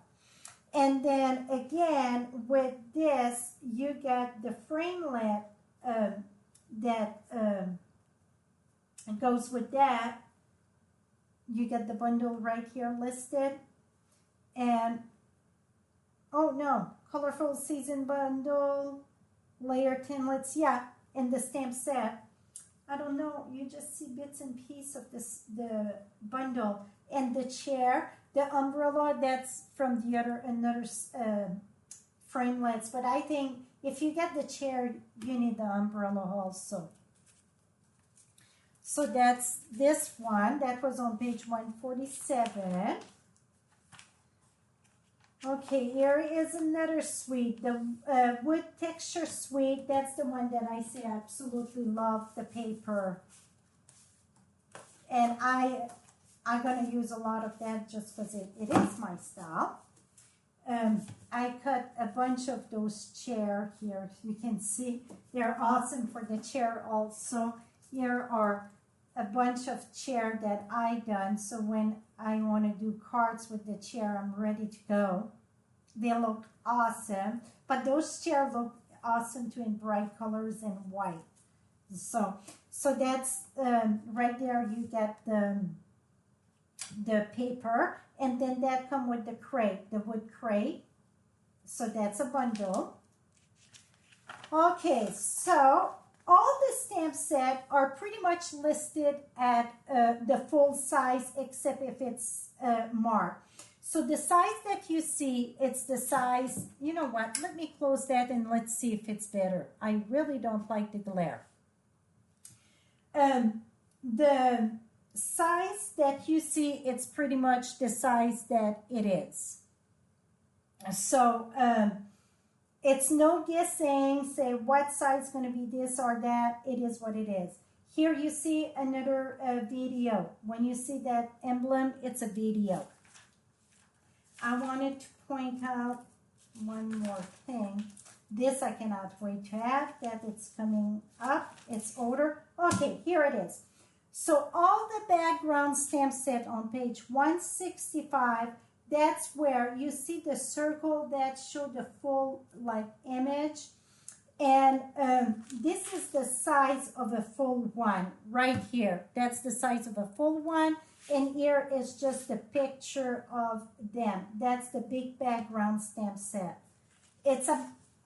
And then again, with this, you get the framelit that goes with that. You get the bundle right here listed. And, oh no, colorful season bundle, layer templates, yeah, and the stamp set. I don't know, you just see bits and pieces of this, the bundle. And the chair, the umbrella, that's from the another framelets. But I think if you get the chair, you need the umbrella also. So that's this one. That was on page 147. Okay, here is another suite. The wood texture suite. That's the one that I say I absolutely love the paper. And I'm going to use a lot of that just because it is my style. I cut a bunch of those chairs here. You can see they're awesome for the chair also. Here are a bunch of chairs that I done. So when I want to do cards with the chair, I'm ready to go. They look awesome. But those chairs look awesome too in bright colors and white. So that's right there. You get the paper, and then that come with the crate, the wood crate. So that's a bundle. Okay, so all the stamp set are pretty much listed at the full size, except if it's marked. So the size that you see, it's the size, you know what, let me close that and let's see if it's better. I really don't like the glare. The size that you see, it's pretty much the size that it is. So it's no guessing, say what size is going to be this or that. It is what it is. Here you see another video. When you see that emblem, it's a video. I wanted to point out one more thing. This I cannot wait to add, that it's coming up. It's order. Okay, here it is. So all the background stamp set on page 165, that's where you see the circle that show the full like image. And this is the size of a full one right here. That's the size of a full one. And here is just a picture of them. That's the big background stamp set.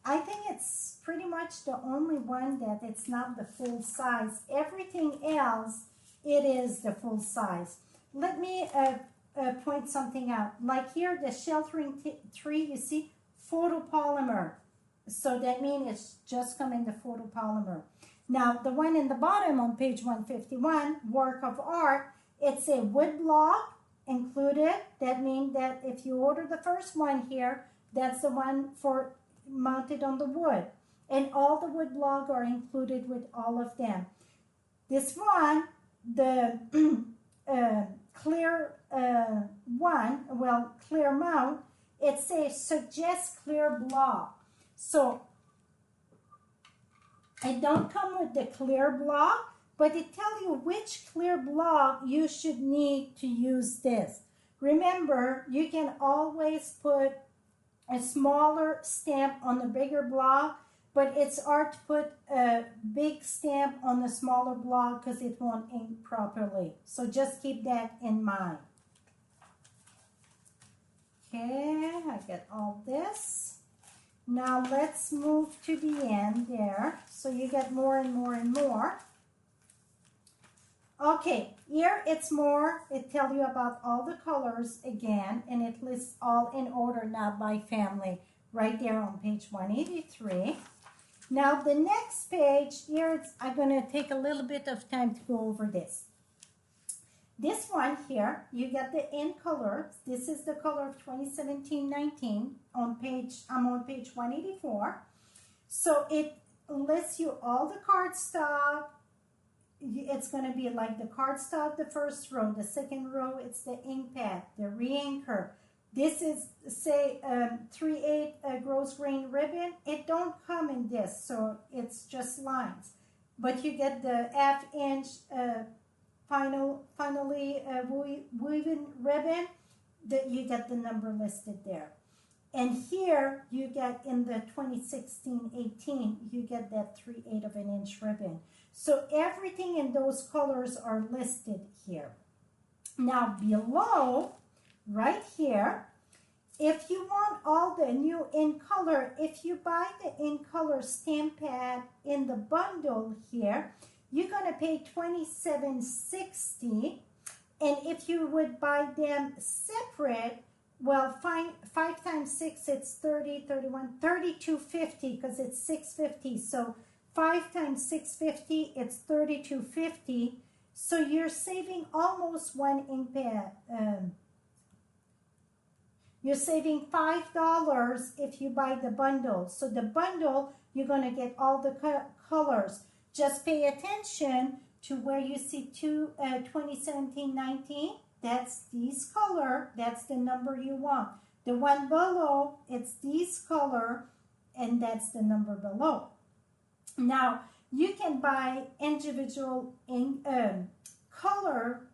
I think it's pretty much the only one that it's not the full size. Everything else, it is the full size. Let me point something out. Like here, the sheltering tree, you see, photopolymer. So that means it's just come in the photopolymer. Now, the one in the bottom on page 151, work of art, it's a wood block included. That means that if you order the first one here, that's the one for mounted on the wood. And all the wood blocks are included with all of them. This one, the clear clear mount, it says suggest clear block. So it don't come with the clear block, but it tells you which clear block you should need to use this. Remember, you can always put a smaller stamp on the bigger block, but it's hard to put a big stamp on the smaller block because it won't ink properly. So just keep that in mind. Okay, I get all this. Now let's move to the end there. So you get more and more and more. Okay, here it's more. It tells you about all the colors again, and it lists all in order, not by family, right there on page 183. Now the next page, here I'm going to take a little bit of time to go over this. This one here, you get the in color. This is the color of 2017-19 on page, I'm on page 184. So it lists you all the cardstock. It's going to be like the cardstock, the first row. The second row, it's the ink pad, the re-inker. This is, say, 3/8 gross grain ribbon. It don't come in this, so it's just lines. But you get the 1/2 inch finally woven ribbon. That you get the number listed there. And here you get in the 2016-18, you get that 3/8 of an inch ribbon. So everything in those colors are listed here. Now below, right here, if you want all the new in color, if you buy the in color stamp pad in the bundle here, you're going to pay $27.60. And if you would buy them separate, well, 5 times 6, it's 30, 31, $32.50 because it's $6.50. So 5 times $6.50, it's $32.50. So you're saving almost one ink pad. You're saving $5 if you buy the bundle. So the bundle, you're going to get all the colors. Just pay attention to where you see 2017-19. That's this color. That's the number you want. The one below, it's this color, and that's the number below. Now, you can buy individual color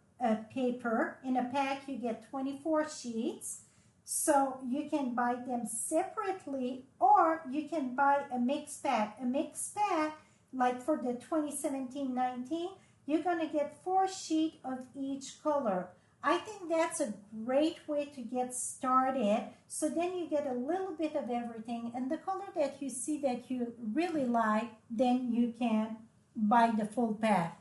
paper. In a pack, you get 24 sheets. So you can buy them separately, or you can buy a mixed pack. A mixed pack, like for the 2017-19, you're going to get 4 sheets of each color. I think that's a great way to get started. So then you get a little bit of everything, and the color that you see that you really like, then you can buy the full pack.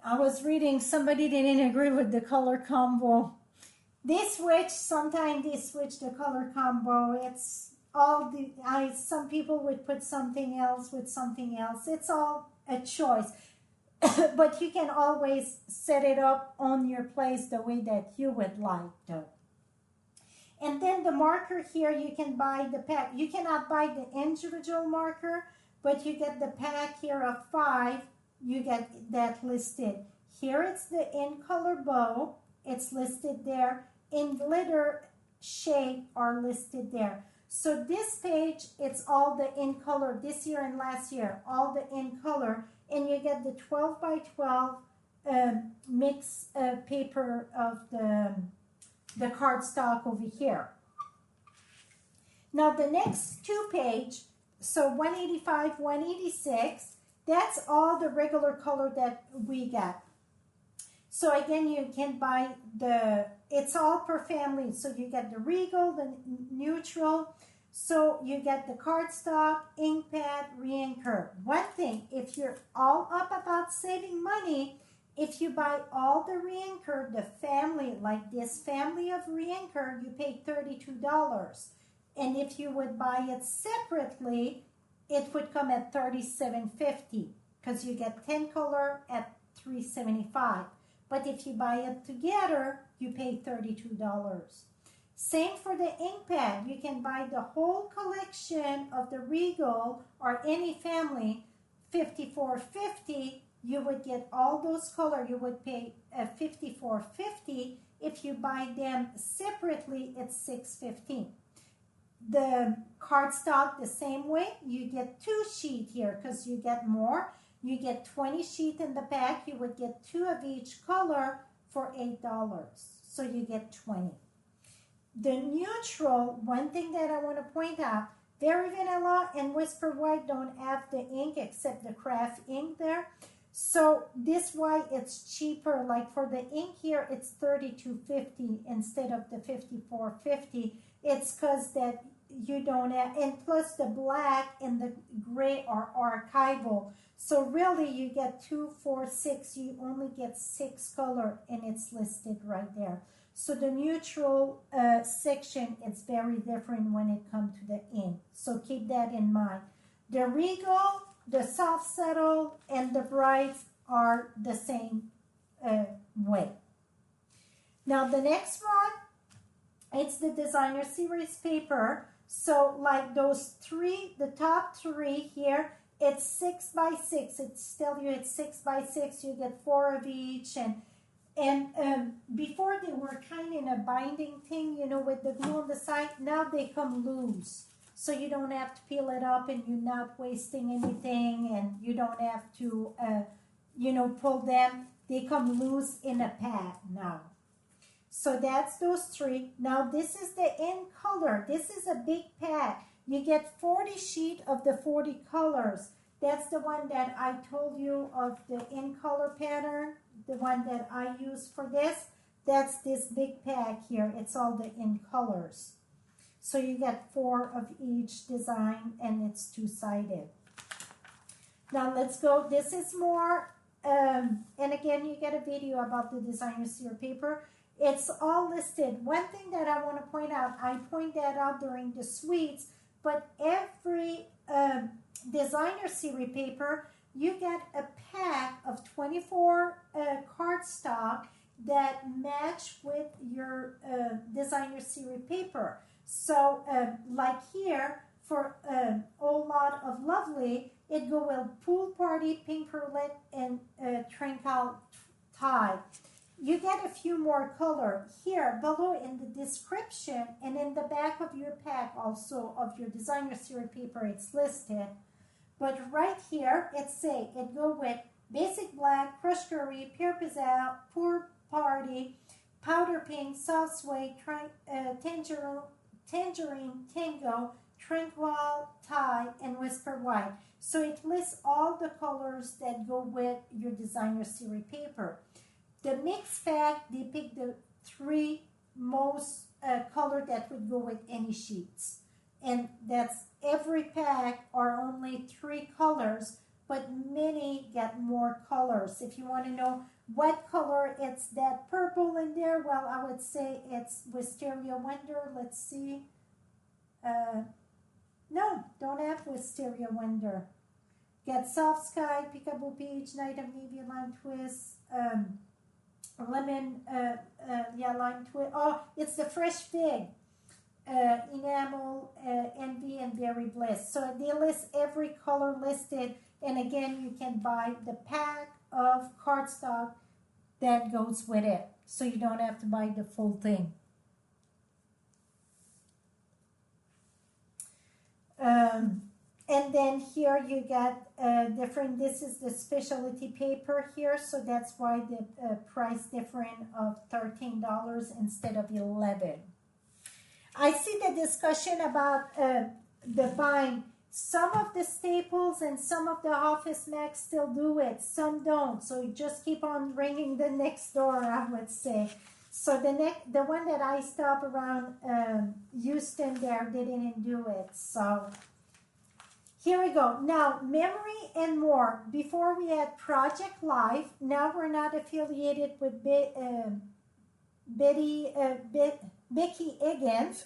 I was reading, somebody didn't agree with the color combo. They switch, sometimes they switch the color combo. It's all some people would put something else with something else. It's all a choice. But you can always set it up on your place the way that you would like though. And then the marker here, you can buy the pack. You cannot buy the individual marker, but you get the pack here of 5. You get that listed. Here it's the in color bow. It's listed there. In glitter shape are listed there. So this page, it's all the in color this year and last year, all the in color. And you get the 12 by 12 mix paper of the the cardstock over here. Now the next two page, so 185, 186, that's all the regular color that we got. So again, you can buy it's all per family. So you get the Regal, the neutral. So you get the cardstock, ink pad, re-inker. One thing, if you're all up about saving money, if you buy all the re-inker, the family, like this family of re-inker, you pay $32. And if you would buy it separately, it would come at $37.50 because you get 10 color at $3.75. But if you buy it together, you pay $32. Same for the ink pad. You can buy the whole collection of the Regal or any family, $54.50. You would get all those color. You would pay $54.50. If you buy them separately, it's $6.15. The cardstock, the same way. You get 2 sheets here because you get more. You get 20 sheets in the pack. You would get 2 of each color for $8. So you get 20. The neutral, one thing that I want to point out, Very Vanilla and Whisper White don't have the ink except the craft ink there. So this why it's cheaper. Like for the ink here, it's $32.50 instead of the $54.50. It's because that you don't have, and plus the black and the gray are archival. So really you get 2, 4, 6. You only get 6 color and it's listed right there. So the neutral section is very different when it comes to the ink. So keep that in mind. The Regal, the Soft Settle, and the Brights are the same way. Now the next one, it's the Designer Series paper. So like those 3, the top 3 here, it's 6 by 6. It's tell you it's 6 by 6. You get 4 of each, and before they were kind of in a binding thing, you know, with the glue on the side. Now they come loose, so you don't have to peel it up, and you're not wasting anything, and you don't have to, you know, pull them. They come loose in a pad now. So that's those 3. Now this is the in color. This is a big pad. You get 40 sheet of the 40 colors. That's the one that I told you of the in color pattern. The one that I use for this. That's this big pack here. It's all the in colors. So you get 4 of each design, and it's 2-sided. Now let's go. This is more, and again, you get a video about the Designer Series paper. It's all listed. One thing that I want to point out, I point that out during the suites, but every Designer Series paper, you get a pack of 24 cardstock that match with your Designer Series paper. So like here, for a whole lot of Lovely, it go with Pool Party, Pink Roulette, and Tranquil Tie. You get a few more color here below in the description, and in the back of your pack also of your Designer Series paper, it's listed. But right here, it say it go with Basic Black, Crushed Curry, Pure Pizzelle, Pool Party, Powder Pink, Soft Suede, Tangerine, Tango, Tranquil Tie, and Whisper White. So it lists all the colors that go with your Designer Series paper. The mix pack, they pick the 3 most color that would go with any sheets. And that's every pack are only 3 colors, but many get more colors. If you want to know what color it's that purple in there, well, I would say it's Wisteria Wonder. Let's see. No, don't have Wisteria Wonder. Get Soft Sky, Peekaboo Peach, Night of Navy, Lime Twist, Lemon, Lime Twist. Oh, it's the Fresh Fig. Enamel, Envy, and Berry Bliss. So they list every color listed, and again, you can buy the pack of cardstock that goes with it, so you don't have to buy the full thing. And then here you get different, this is the specialty paper here, so that's why the price difference of $13 instead of $11. I see the discussion about the bind. Some of the Staples and some of the Office Max still do it, some don't. So you just keep on ringing the next door, I would say. So the one that I stopped around Houston there, they didn't do it. So here we go. Now, Memory and More. Before we had Project Life. Now we're not affiliated with Becky Higgins.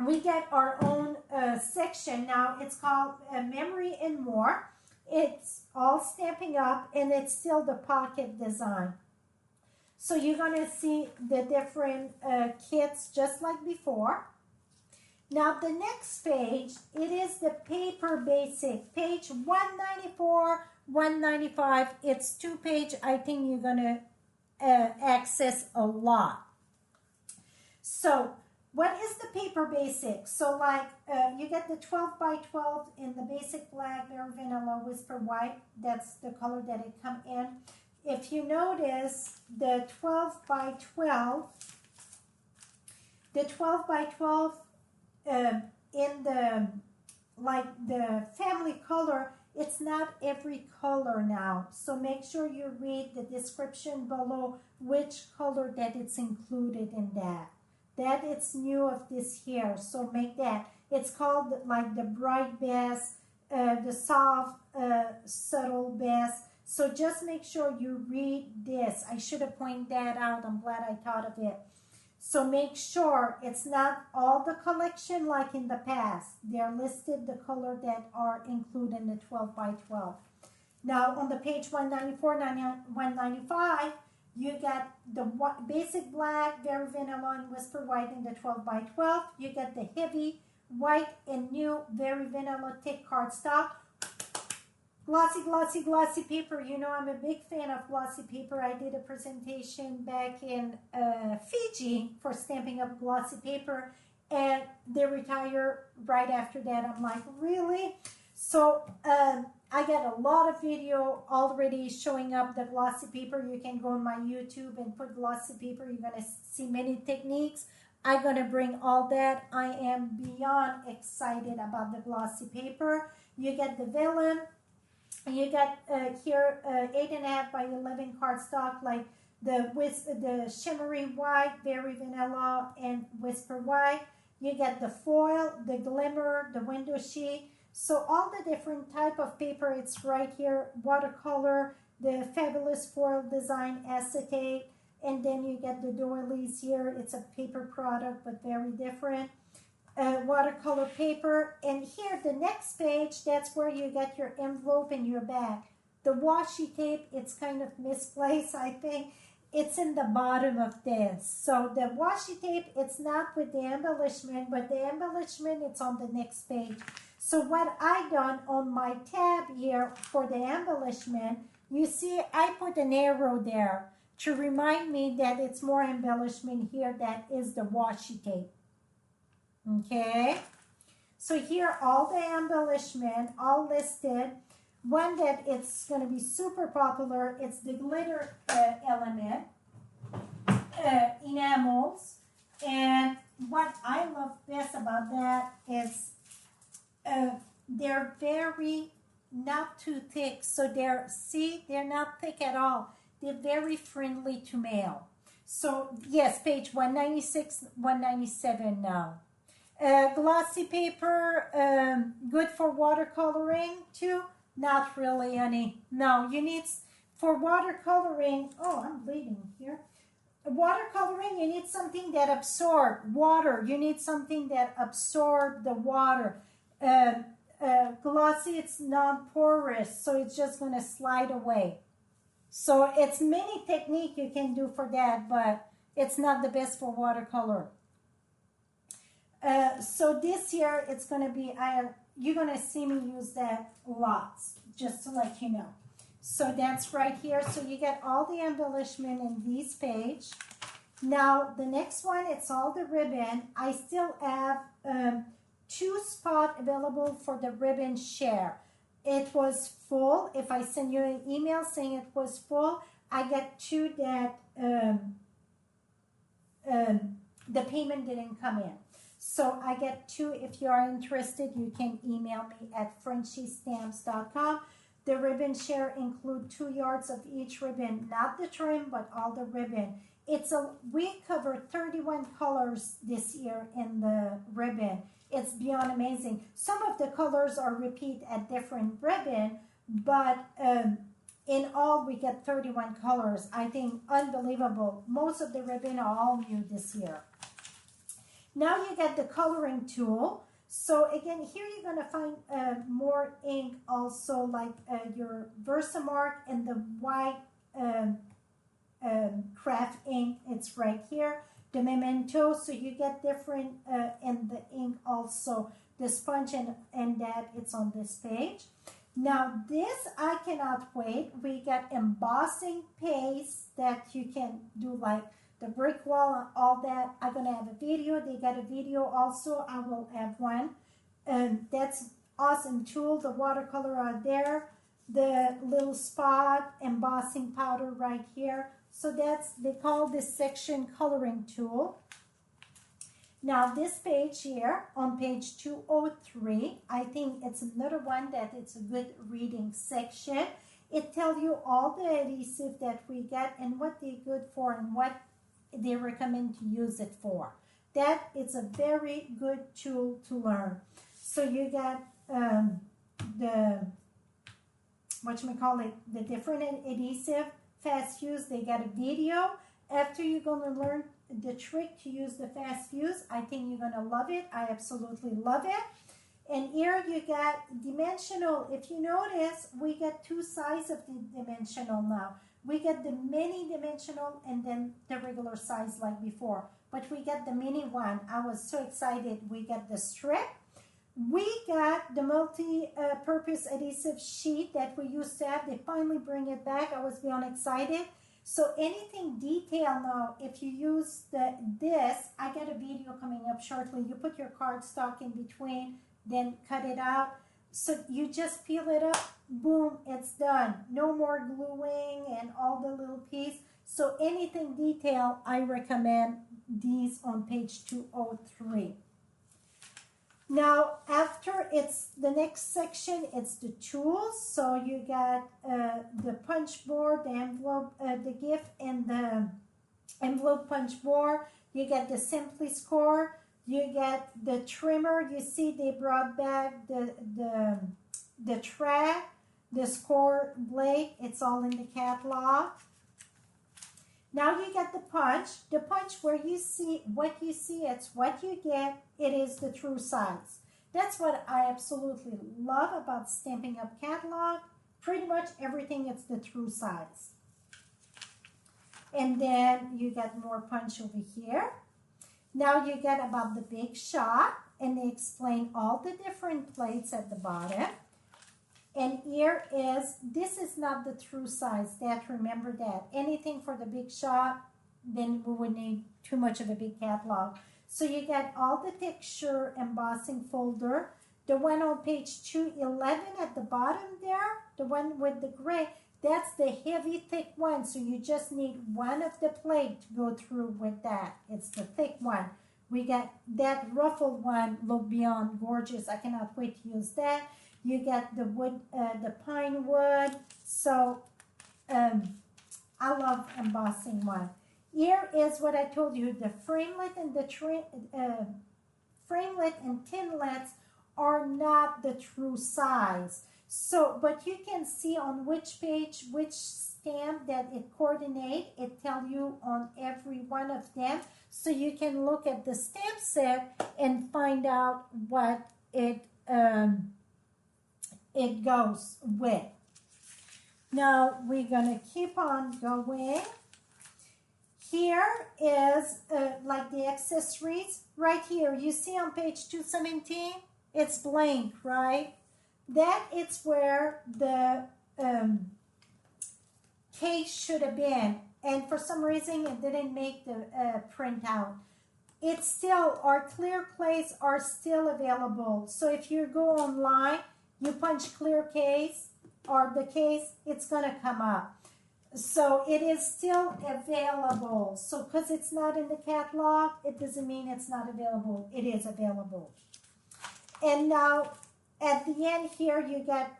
We get our own section now. It's called Memory and More. It's all Stampin' Up, and it's still the pocket design. So you're going to see the different kits just like before. Now the next page, it is the paper basic. Page 194, 195. It's 2 page. I think you're going to access a lot. So what is the paper basic? So like you get the 12 by 12 in the basic black, very vanilla, whisper white. That's the color that it come in. If you notice the 12 by 12, in the like the family color, it's not every color now. So make sure you read the description below which color that it's included in that. That it's new of this here, so make that. It's called like the bright best, the soft, subtle best. So just make sure you read this. I should have pointed that out. I'm glad I thought of it. So make sure it's not all the collection like in the past. They're listed the color that are included in the 12 by 12. Now on the page 194, 195, you get the basic black, very vanilla, and whisper white in the 12 by 12. You get the heavy white and new, very vanilla, thick cardstock. Glossy, glossy, glossy paper. You know I'm a big fan of glossy paper. I did a presentation back in Fiji for Stampin' Up glossy paper, and they retire right after that. I'm like, really? So I got a lot of video already showing up the glossy paper. You can go on my YouTube and put glossy paper. You're going to see many techniques. I'm going to bring all that. I am beyond excited about the glossy paper. You get the vellum. You get here 8.5 by 11 cardstock, like the shimmery white, very vanilla, and whisper white. You get the foil, the glimmer, the window sheet. So all the different type of paper, it's right here. Watercolor, the fabulous foil design acetate, and then you get the doilies here. It's a paper product, but very different. Watercolor paper, and here the next page, that's where you get your envelope and your bag. The washi tape, it's kind of misplaced, I think. It's in the bottom of this. So the washi tape, it's not with the embellishment, but the embellishment, it's on the next page. So what I done on my tab here for the embellishment, you see I put an arrow there to remind me that it's more embellishment here. That is the washi tape. Okay, so here all the embellishment, all listed. One that it's going to be super popular, it's the glitter element, enamels. And what I love best about that is they're very not too thick. So they're not thick at all. They're very friendly to mail. So yes, page 196, 197 now. Glossy paper, good for watercoloring too. Not really, honey. No, you need, for watercoloring, oh, I'm bleeding here. Watercoloring, you need something that absorbs water. You need something that absorbs the water. Glossy, it's non-porous, so it's just going to slide away. So it's many techniques you can do for that, but it's not the best for watercolor. So this year, it's going to be, you're going to see me use that lots, just to let you know. So that's right here. So you get all the embellishment in this page. Now, the next one, it's all the ribbon. I still have 2 spots available for the ribbon share. It was full. If I send you an email saying it was full, I get 2 that the payment didn't come in. So I get 2. If you are interested, you can email me at frenchiestamps.com. The ribbon share include 2 yards of each ribbon, not the trim, but all the ribbon. We covered 31 colors this year in the ribbon. It's beyond amazing. Some of the colors are repeat at different ribbon, but in all we get 31 colors. I think unbelievable. Most of the ribbon are all new this year. Now you get the coloring tool. So again, here you're going to find more ink also, like your Versamark and the white craft ink. It's right here. The Memento, so you get different, and the ink also, the sponge and that, it's on this page. Now this, I cannot wait. We got embossing paste that you can do like the brick wall and all that. I'm going to have a video. They got a video also. I will have one. That's awesome tool. The watercolor are there. The little spot embossing powder right here. So they call this section coloring tool. Now this page here on page 203, I think it's another one that it's a good reading section. It tells you all the adhesive that we get and what they're good for and what they recommend to use it for. That it's a very good tool to learn. So you got the different adhesive, fast fuse. They got a video. After you're going to learn the trick to use the fast fuse, I think you're going to love it. I absolutely love it. And here you got dimensional. If you notice, we get 2 sizes of the dimensional now. We get the mini dimensional and then the regular size like before. But we get the mini one. I was so excited. We got the strip. We got the multi-purpose adhesive sheet that we used to have. They finally bring it back. I was beyond excited. So anything detail now, if you use this, I got a video coming up shortly. You put your cardstock in between, then cut it out. So you just peel it up, boom, it's done. No more gluing and all the little piece. So anything detail, I recommend these on page 203. Now, after it's the next section, it's the tools. So you got the punch board, the envelope, the gift, and the envelope punch board. You get the Simply Score. You get the trimmer. You see they brought back the track, the score blade. It's all in the catalog. Now you get the punch. The punch where you see what you see, it's what you get. It is the true size. That's what I absolutely love about Stampin' Up! Catalog. Pretty much everything, it's the true size. And then you get more punch over here. Now you get about the big shot, and they explain all the different plates at the bottom. And here is, this is not the true size. Remember that. Anything for the big shot, then we would need too much of a big catalog. So you get all the texture embossing folder. The one on page 211 at the bottom there, the one with the gray, that's the heavy, thick one. So you just need one of the plate to go through with that. It's the thick one. We got that ruffled one, look beyond gorgeous. I cannot wait to use that. You get the wood, the pine wood. So I love embossing one. Here is what I told you. The framelit and the framelit and tinlets are not the true size. So, but you can see on which page, which stamp that it coordinates. It tells you on every one of them. So you can look at the stamp set and find out what it goes with. Now we're gonna keep on going. Here is like the accessories right here. You see on page 217, it's blank, right? That is where the case should have been. And for some reason, it didn't make the printout. it's still, our clear clays are still available. So if you go online, you punch clear case or the case, it's going to come up. So it is still available. So because it's not in the catalog, it doesn't mean it's not available. It is available. And now at the end here, you get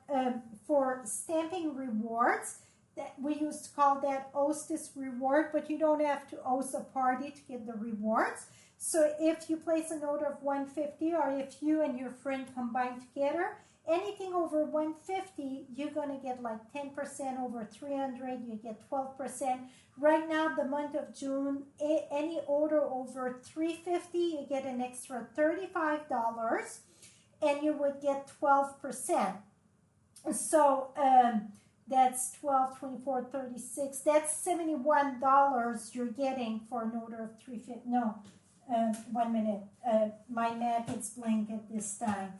for stamping rewards, that we used to call that hostess reward, but you don't have to host a party to get the rewards. So if you place an order of $150, or if you and your friend combine together, anything over $150, you're going to get like 10%. Over $300, you get 12%. Right now, the month of June, any order over $350, you get an extra $35, and you would get 12%. So that's 12, 24, 36. That's $71 you're getting for an order of $350. No, 1 minute. My math is blank at this time.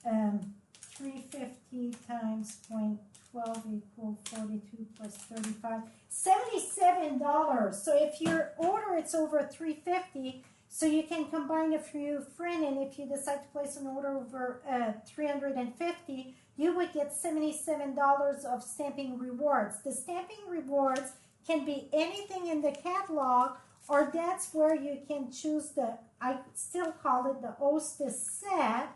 350 times 0.12 equals 42 plus 35. $77. So if your order it's over $350, so you can combine it for your friend, and if you decide to place an order over $350, you would get $77 of stamping rewards. The stamping rewards can be anything in the catalog, or that's where you can choose the, I still call it the hostess set.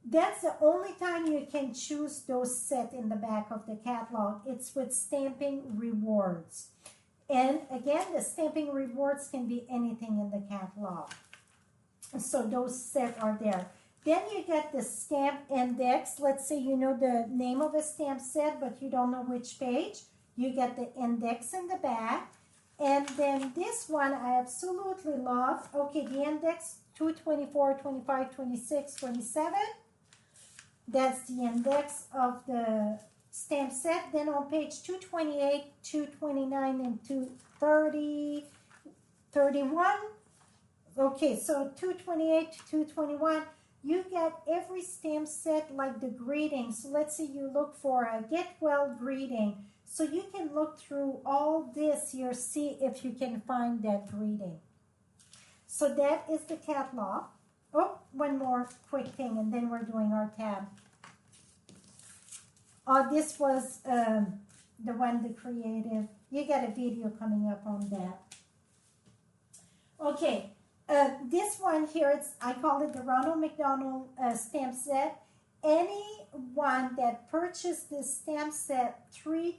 That's the only time you can choose those set in the back of the catalog. It's with stamping rewards. And again, the stamping rewards can be anything in the catalog. So those sets are there. Then you get the stamp index. Let's say you know the name of a stamp set, but you don't know which page. You get the index in the back. And then this one I absolutely love. Okay, the index 224, 25, 26, 27. That's the index of the stamp set. Then on page 228, 229, and 230, 31. Okay, so 228 to 221, you get every stamp set like the greeting. So let's say you look for a get well greeting. So you can look through all this here, see if you can find that greeting. So that is the catalog. Oh, one more quick thing, and then we're doing our tab. This was the one, the creative. You get a video coming up on that. Okay, this one here, I call it the Ronald McDonald stamp set. Anyone that purchased this stamp set, $3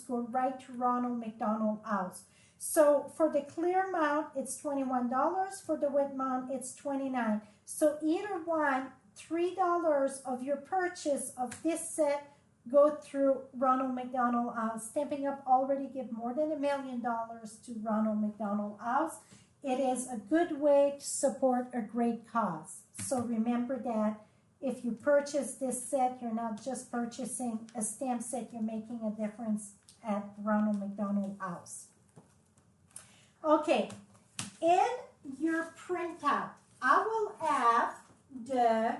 go right to Ronald McDonald House. So for the clear mount, it's $21. For the wet mount, it's $29. So either one, $3 of your purchase of this set go through Ronald McDonald House. stampin'Up already give more than $1 million to Ronald McDonald House. It is a good way to support a great cause. So remember that if you purchase this set, you're not just purchasing a stamp set, you're making a difference at Ronald McDonald House. Okay, in your printout, I will have the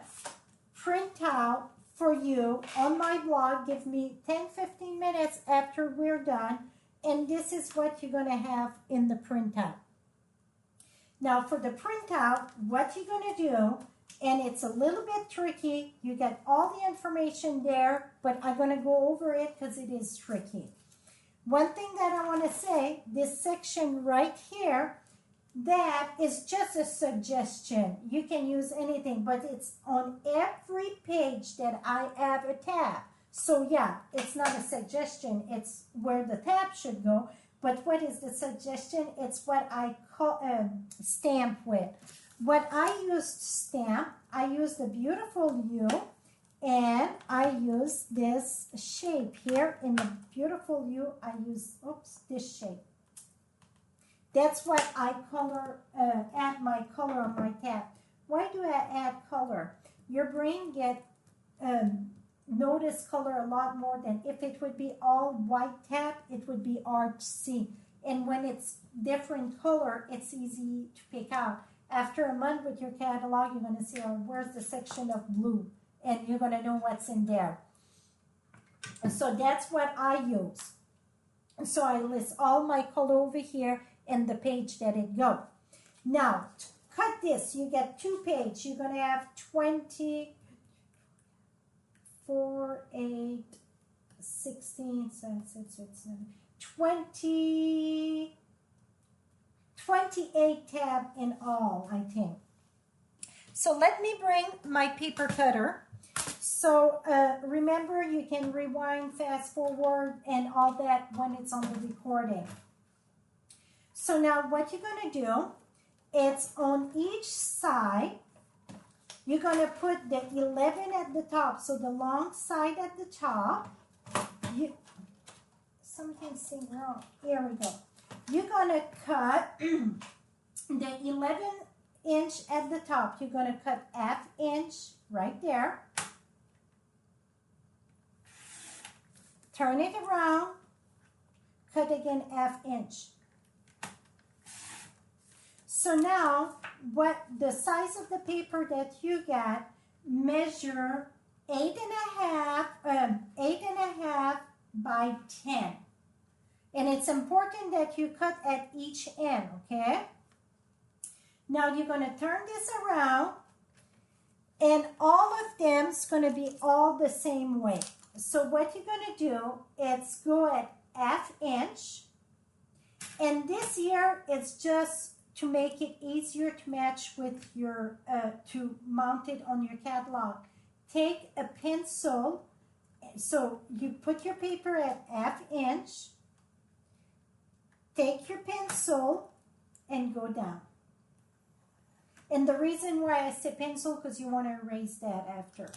printout for you on my blog. Give me 10-15 minutes after we're done, and this is what you're going to have in the printout. Now for the printout, what you're going to do, and it's a little bit tricky, you get all the information there, but I'm going to go over it because it is tricky. One thing that I want to say, this section right here, that is just a suggestion. You can use anything, but it's on every page that I have a tab. So yeah, it's not a suggestion, it's where the tab should go. But what is the suggestion? It's what I call stamp with. What I use to stamp, I use the beautiful U, and I use this shape here. In the beautiful U, I use, this shape. That's what I color, add my color on my tab. Why do I add color? Your brain get notice color a lot more than if it would be all white tab, it would be hard to see. And when it's different color, it's easy to pick out. After a month with your catalog, you're going to see, where's the section of blue? And you're going to know what's in there. So that's what I use. So I list all my color over here and the page that it go. Now, cut this. You get 2 pages. You're going to have 20, 4, 8, 16, 20, 28 tab in all, I think. So let me bring my paper cutter. So remember, you can rewind, fast forward, and all that when it's on the recording. So now what you're going to do, it's on each side, you're going to put the 11 at the top. So the long side at the top, something seemed wrong. Here we go. You're going to cut the 11-inch at the top. You're going to cut 1/2 inch right there. Turn it around. Cut again 1/2 inch. So now, what the size of the paper that you got, measure 8.5 by 10. And it's important that you cut at each end, okay? Now you're going to turn this around, and all of them is going to be all the same way. So what you're going to do is go at 1/2 inch, and this here is just to make it easier to match with your, to mount it on your catalog. Take a pencil, so you put your paper at 1/2 inch, take your pencil and go down. And the reason why I say pencil, because you want to erase that after.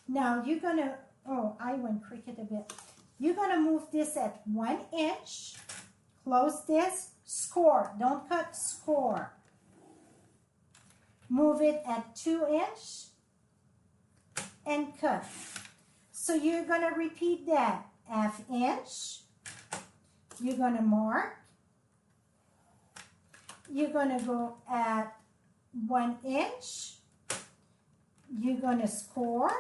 Now you're going to, oh, I went crooked a bit. You're going to move this at 1 inch, close this, score, don't cut, score. Move it at 2 inch and cut. So you're going to repeat that, 1/2 inch, you're going to mark, you're going to go at 1 inch, you're going to score,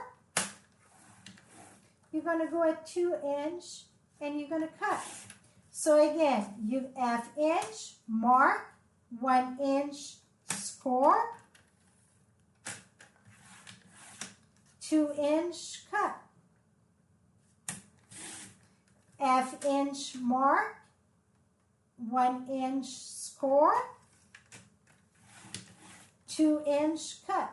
you're going to go at 2 inch, and you're going to cut. So again, you 1/2 inch, mark, 1 inch, score, 2 inch, cut. 1/2 inch mark, 1 inch score, 2 inch cut.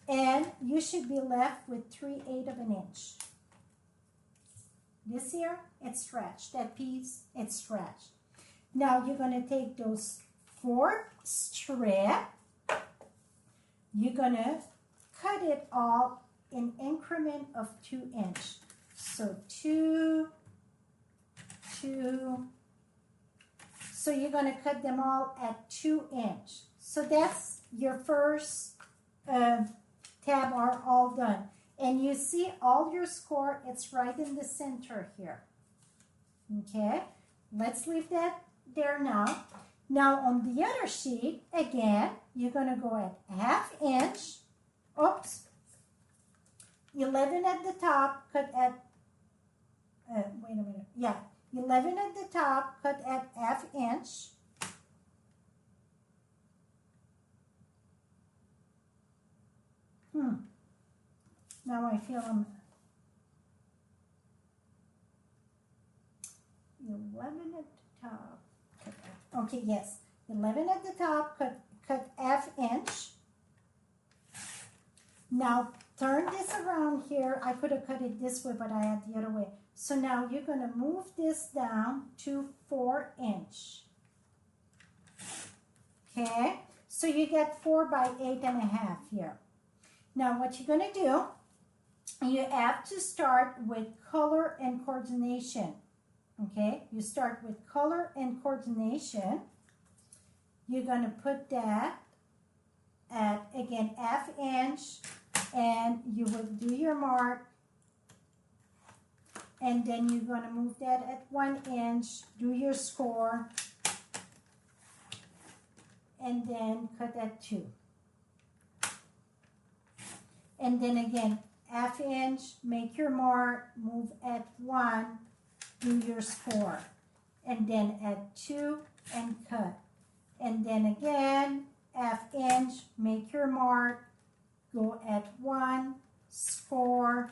And you should be left with 3/8 of an inch. This here, it's stretched. That piece, it's stretched. Now you're going to take those 4 strips. You're going to cut it all in increment of 2 inch. So 2, 2. So you're going to cut them all at 2 inch. So that's your first tab are all done. And you see all your score, it's right in the center here. Okay, let's leave that there now. Now on the other sheet, again, you're going to go at 1/2 inch. Oops. 11 at the top, cut at, wait a minute. Yeah, 11 at the top, cut at 1/2 inch. Now I feel I'm 11 at the top. Okay, yes. 11 at the top, cut 1/2 inch. Now turn this around here. I could have cut it this way, but I had the other way. So now you're going to move this down to 4 inch. Okay, so you get 4 by 8.5 here. Now what you're going to do, you have to start with color and coordination. Okay, you start with color and coordination. You're going to put that at, again, 1/2 inch, and you will do your mark, and then you're going to move that at 1 inch, do your score, and then cut at 2. And then again, 1/2 inch, make your mark, move at 1, do your score. and then at 2 and cut. And then again, ½ inch, make your mark, go at 1, score,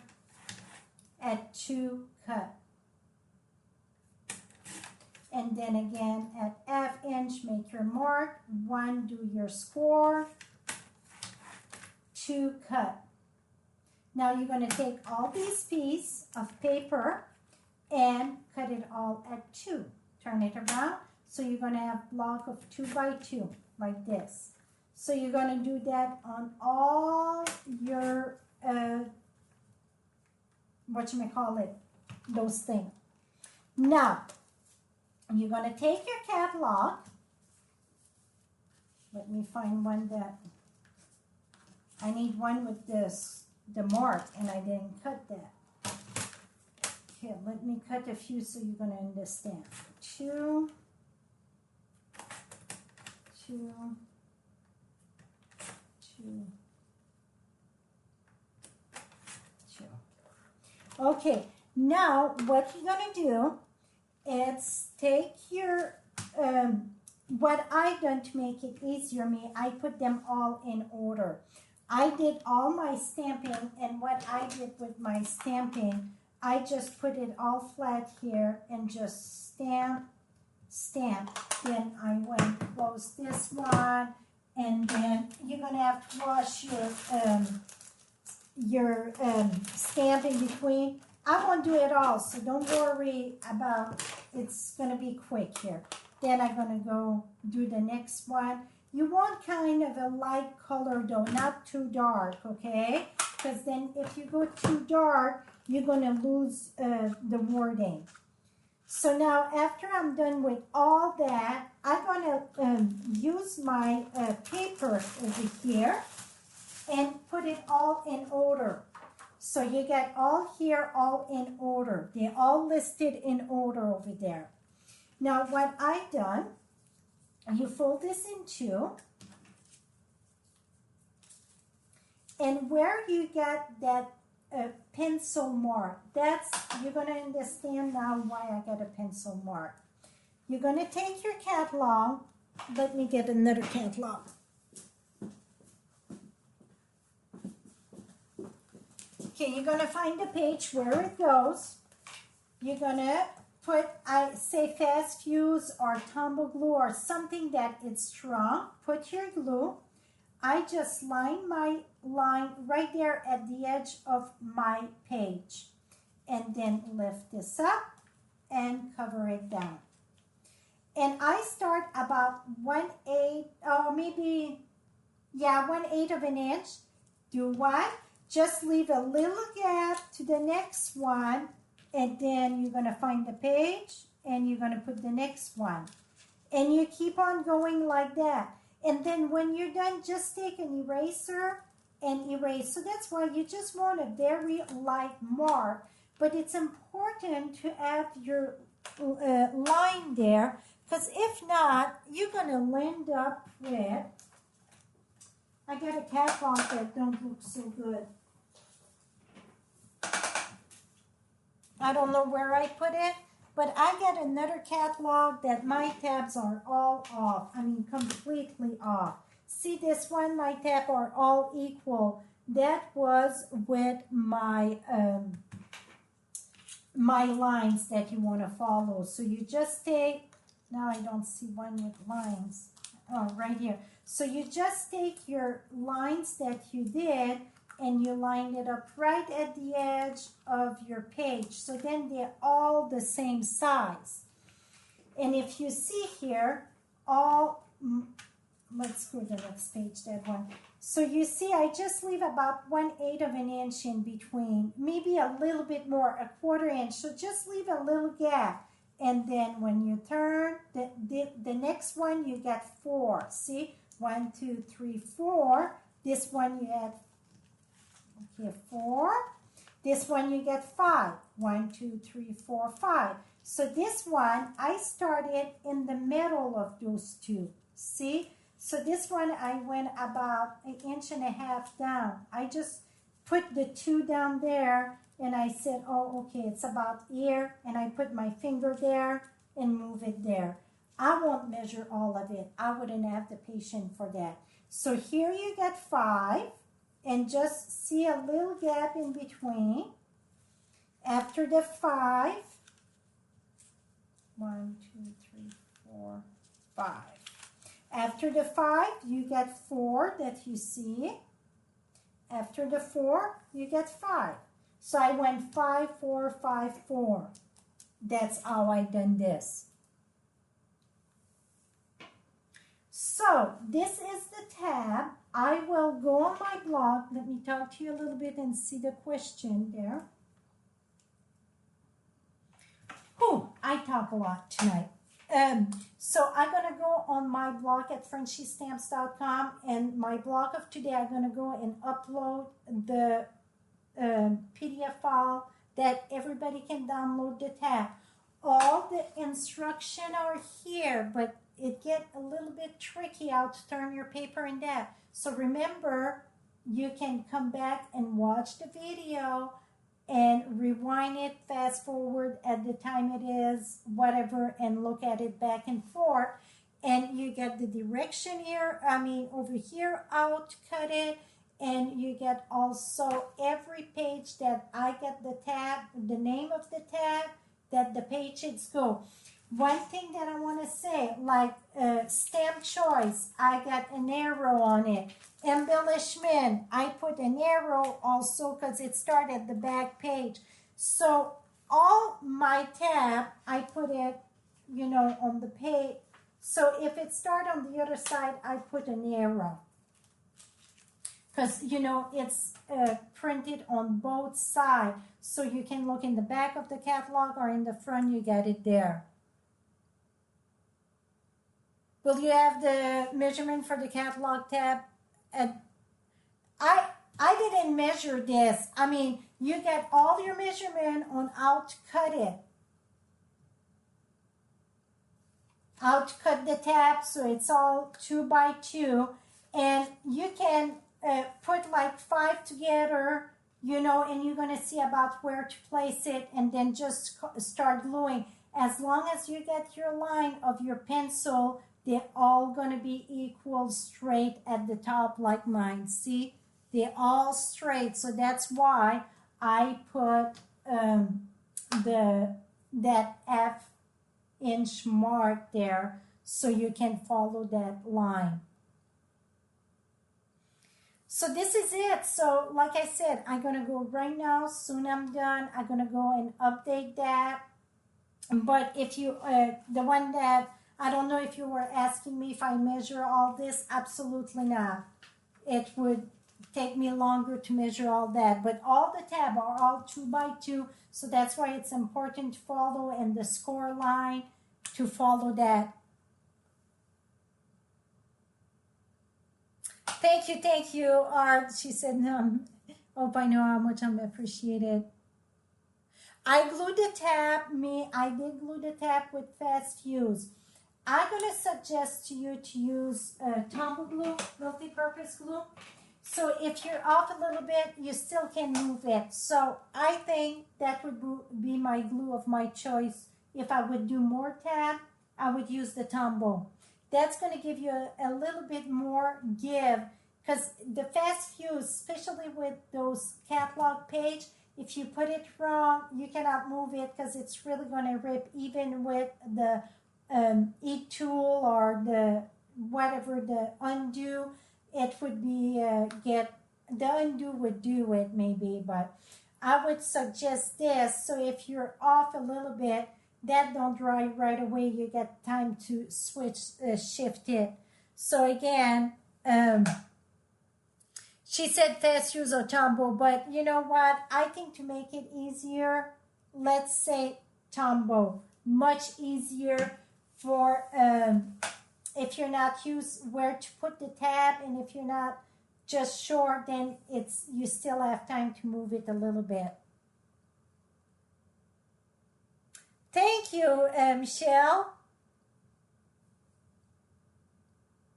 at 2, cut. And then again at ½ inch, make your mark, 1, do your score, 2, cut. Now you're going to take all these pieces of paper and cut it all at 2. Turn it around. So you're going to have a block of 2 by 2 like this. So you're going to do that on all your, those things. Now, you're going to take your catalog. Let me find one that, I need one with this, the mark, and I didn't cut that. Okay, let me cut a few so you're going to understand. 2, 2, 2, 2. Okay, now what you're going to do is take your, what I done to make it easier me, I put them all in order. I did all my stamping, and what I did with my stamping, I just put it all flat here and just stamp, stamp. Then I went close this one, and then you're going to have to wash your stamp in between. I won't do it all, so don't worry about, it's going to be quick here. Then I'm going to go do the next one. You want kind of a light color though, not too dark, okay? Because then if you go too dark, you're going to lose the wording. So now after I'm done with all that, I'm going to use my paper over here and put it all in order. So you get all here, all in order. They're all listed in order over there. Now what I've done, you fold this in 2. And where you get that pencil mark, that's, you're going to understand now why I got a pencil mark. You're going to take your catalog. Let me get another catalog. Okay, you're going to find the page where it goes. You're going to put, I say fast fuse or tumble glue or something that is strong. Put your glue. I just line my line right there at the edge of my page. And then lift this up and cover it down. And I start about 1/8, or maybe, yeah, 1/8 of an inch. Do what? Just leave a little gap to the next one, and then you're going to find the page, and you're going to put the next one. And you keep on going like that. And then when you're done, just take an eraser and erase. So that's why you just want a very light mark. But it's important to have your line there, because if not, you're going to end up with, I got a catalog that don't look so good. I don't know where I put it, but I got another catalog that my tabs are all off. I mean, completely off. See this one, my tabs are all equal. That was with my my lines that you want to follow. So you just take, now I don't see one with lines. Oh, right here. So you just take your lines that you did and you line it up right at the edge of your page. So then they're all the same size. And if you see here, all, let's go to the next page, that one. So you see, I just leave about 1/8 of an inch in between, maybe a little bit more, 1/4 inch. So just leave a little gap. And then when you turn, the next one, you get 4. See, 1, 2, 3, 4. This one you add, okay, 4. This one you get 5. 1, 2, 3, 4, 5. So this one, I started in the middle of those two. See? So this one, I went about 1.5 inches down. I just put the 2 down there, and I said, oh, okay, it's about here. And I put my finger there, and move it there. I won't measure all of it. I wouldn't have the patience for that. So here you get 5, and just see a little gap in between. After the 5, 1, 2, 3, 4, 5. After the 5, you get 4 that you see. After the 4, you get 5. So I went 5, 4, 5, 4. That's how I done this. So this is the tab. I will go on my blog. Let me talk to you a little bit and see the question there. Oh, I talk a lot tonight. So I'm going to go on my blog at FrenchieStamps.com, and my blog of today, I'm going to go and upload the PDF file that everybody can download the tab. All the instructions are here, but it gets a little bit tricky how to turn your paper in that. So remember, you can come back and watch the video and rewind it, fast forward at the time it is, whatever, and look at it back and forth. And you get the direction here, over here, how to cut it. And you get also every page that I get the tab, the name of the tab, that the pages go. One thing that I want to say, like stamp choice, I got an arrow on it. Embellishment, I put an arrow also because it started at the back page. So all my tab, I put it, on the page. So if it starts on the other side, I put an arrow. Because, it's printed on both sides. So you can look in the back of the catalog or in the front, you get it there. Will you have the measurement for the catalog tab? I didn't measure this. You get all your measurement on how to cut it. How to cut the tab, so it's all 2 by 2. And you can put like 5 together, and you're going to see about where to place it, and then just start gluing. As long as you get your line of your pencil, they're all going to be equal straight at the top like mine. See? They're all straight. So that's why I put that half-inch mark there so you can follow that line. So this is it. So like I said, I'm going to go right now. Soon I'm done. I'm going to go and update that. But if you, the one that, I don't know if you were asking me if I measure all this, absolutely not. It would take me longer to measure all that. But all the tab are all 2 by 2, so that's why it's important to follow, and the score line to follow that. Thank you, Art. She said, no, hope I know how much I'm appreciated. I glued the tab, I did glue the tab with fast fuse. I'm going to suggest to you to use tumble glue, multi-purpose glue. So if you're off a little bit, you still can move it. So I think that would be my glue of my choice. If I would do more tab, I would use the tumble. That's going to give you a little bit more give, because the fast fuse, especially with those catalog page, if you put it wrong, you cannot move it because it's really going to rip, even with the heat tool or the whatever, the undo. It would be the undo would do it maybe, but I would suggest this. So if you're off a little bit, that don't dry right away. You get time to switch, shift it. So again, she said fast use or tumble, but you know what? I think to make it easier, let's say tumble. Much easier for if you're not used where to put the tab, and if you're not just sure, then you still have time to move it a little bit. Thank you, Michelle.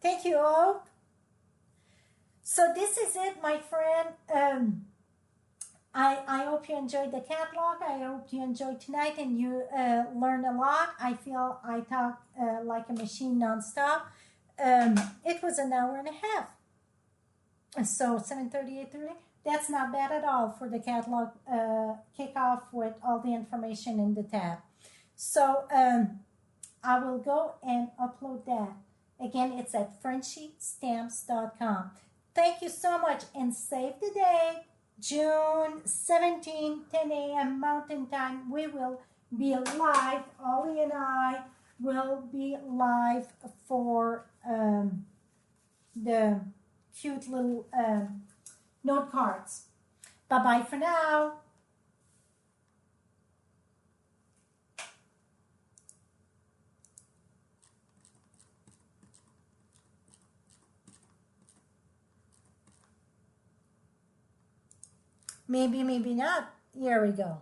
Thank you, Hope. So this is it, my friend. I hope you enjoyed the catalog. I hope you enjoyed tonight and you learned a lot. I feel I talk like a machine nonstop. It was an hour and a half. So 7:30, 8:30. That's not bad at all for the catalog kickoff with all the information in the tab. So I will go and upload that. Again, it's at FrenchieStamps.com. Thank you so much and save the date. June 17, 10 a.m. Mountain Time. We will be live. Ollie and I will be live for the cute little note cards. Bye-bye for now. Maybe, maybe not. Here we go.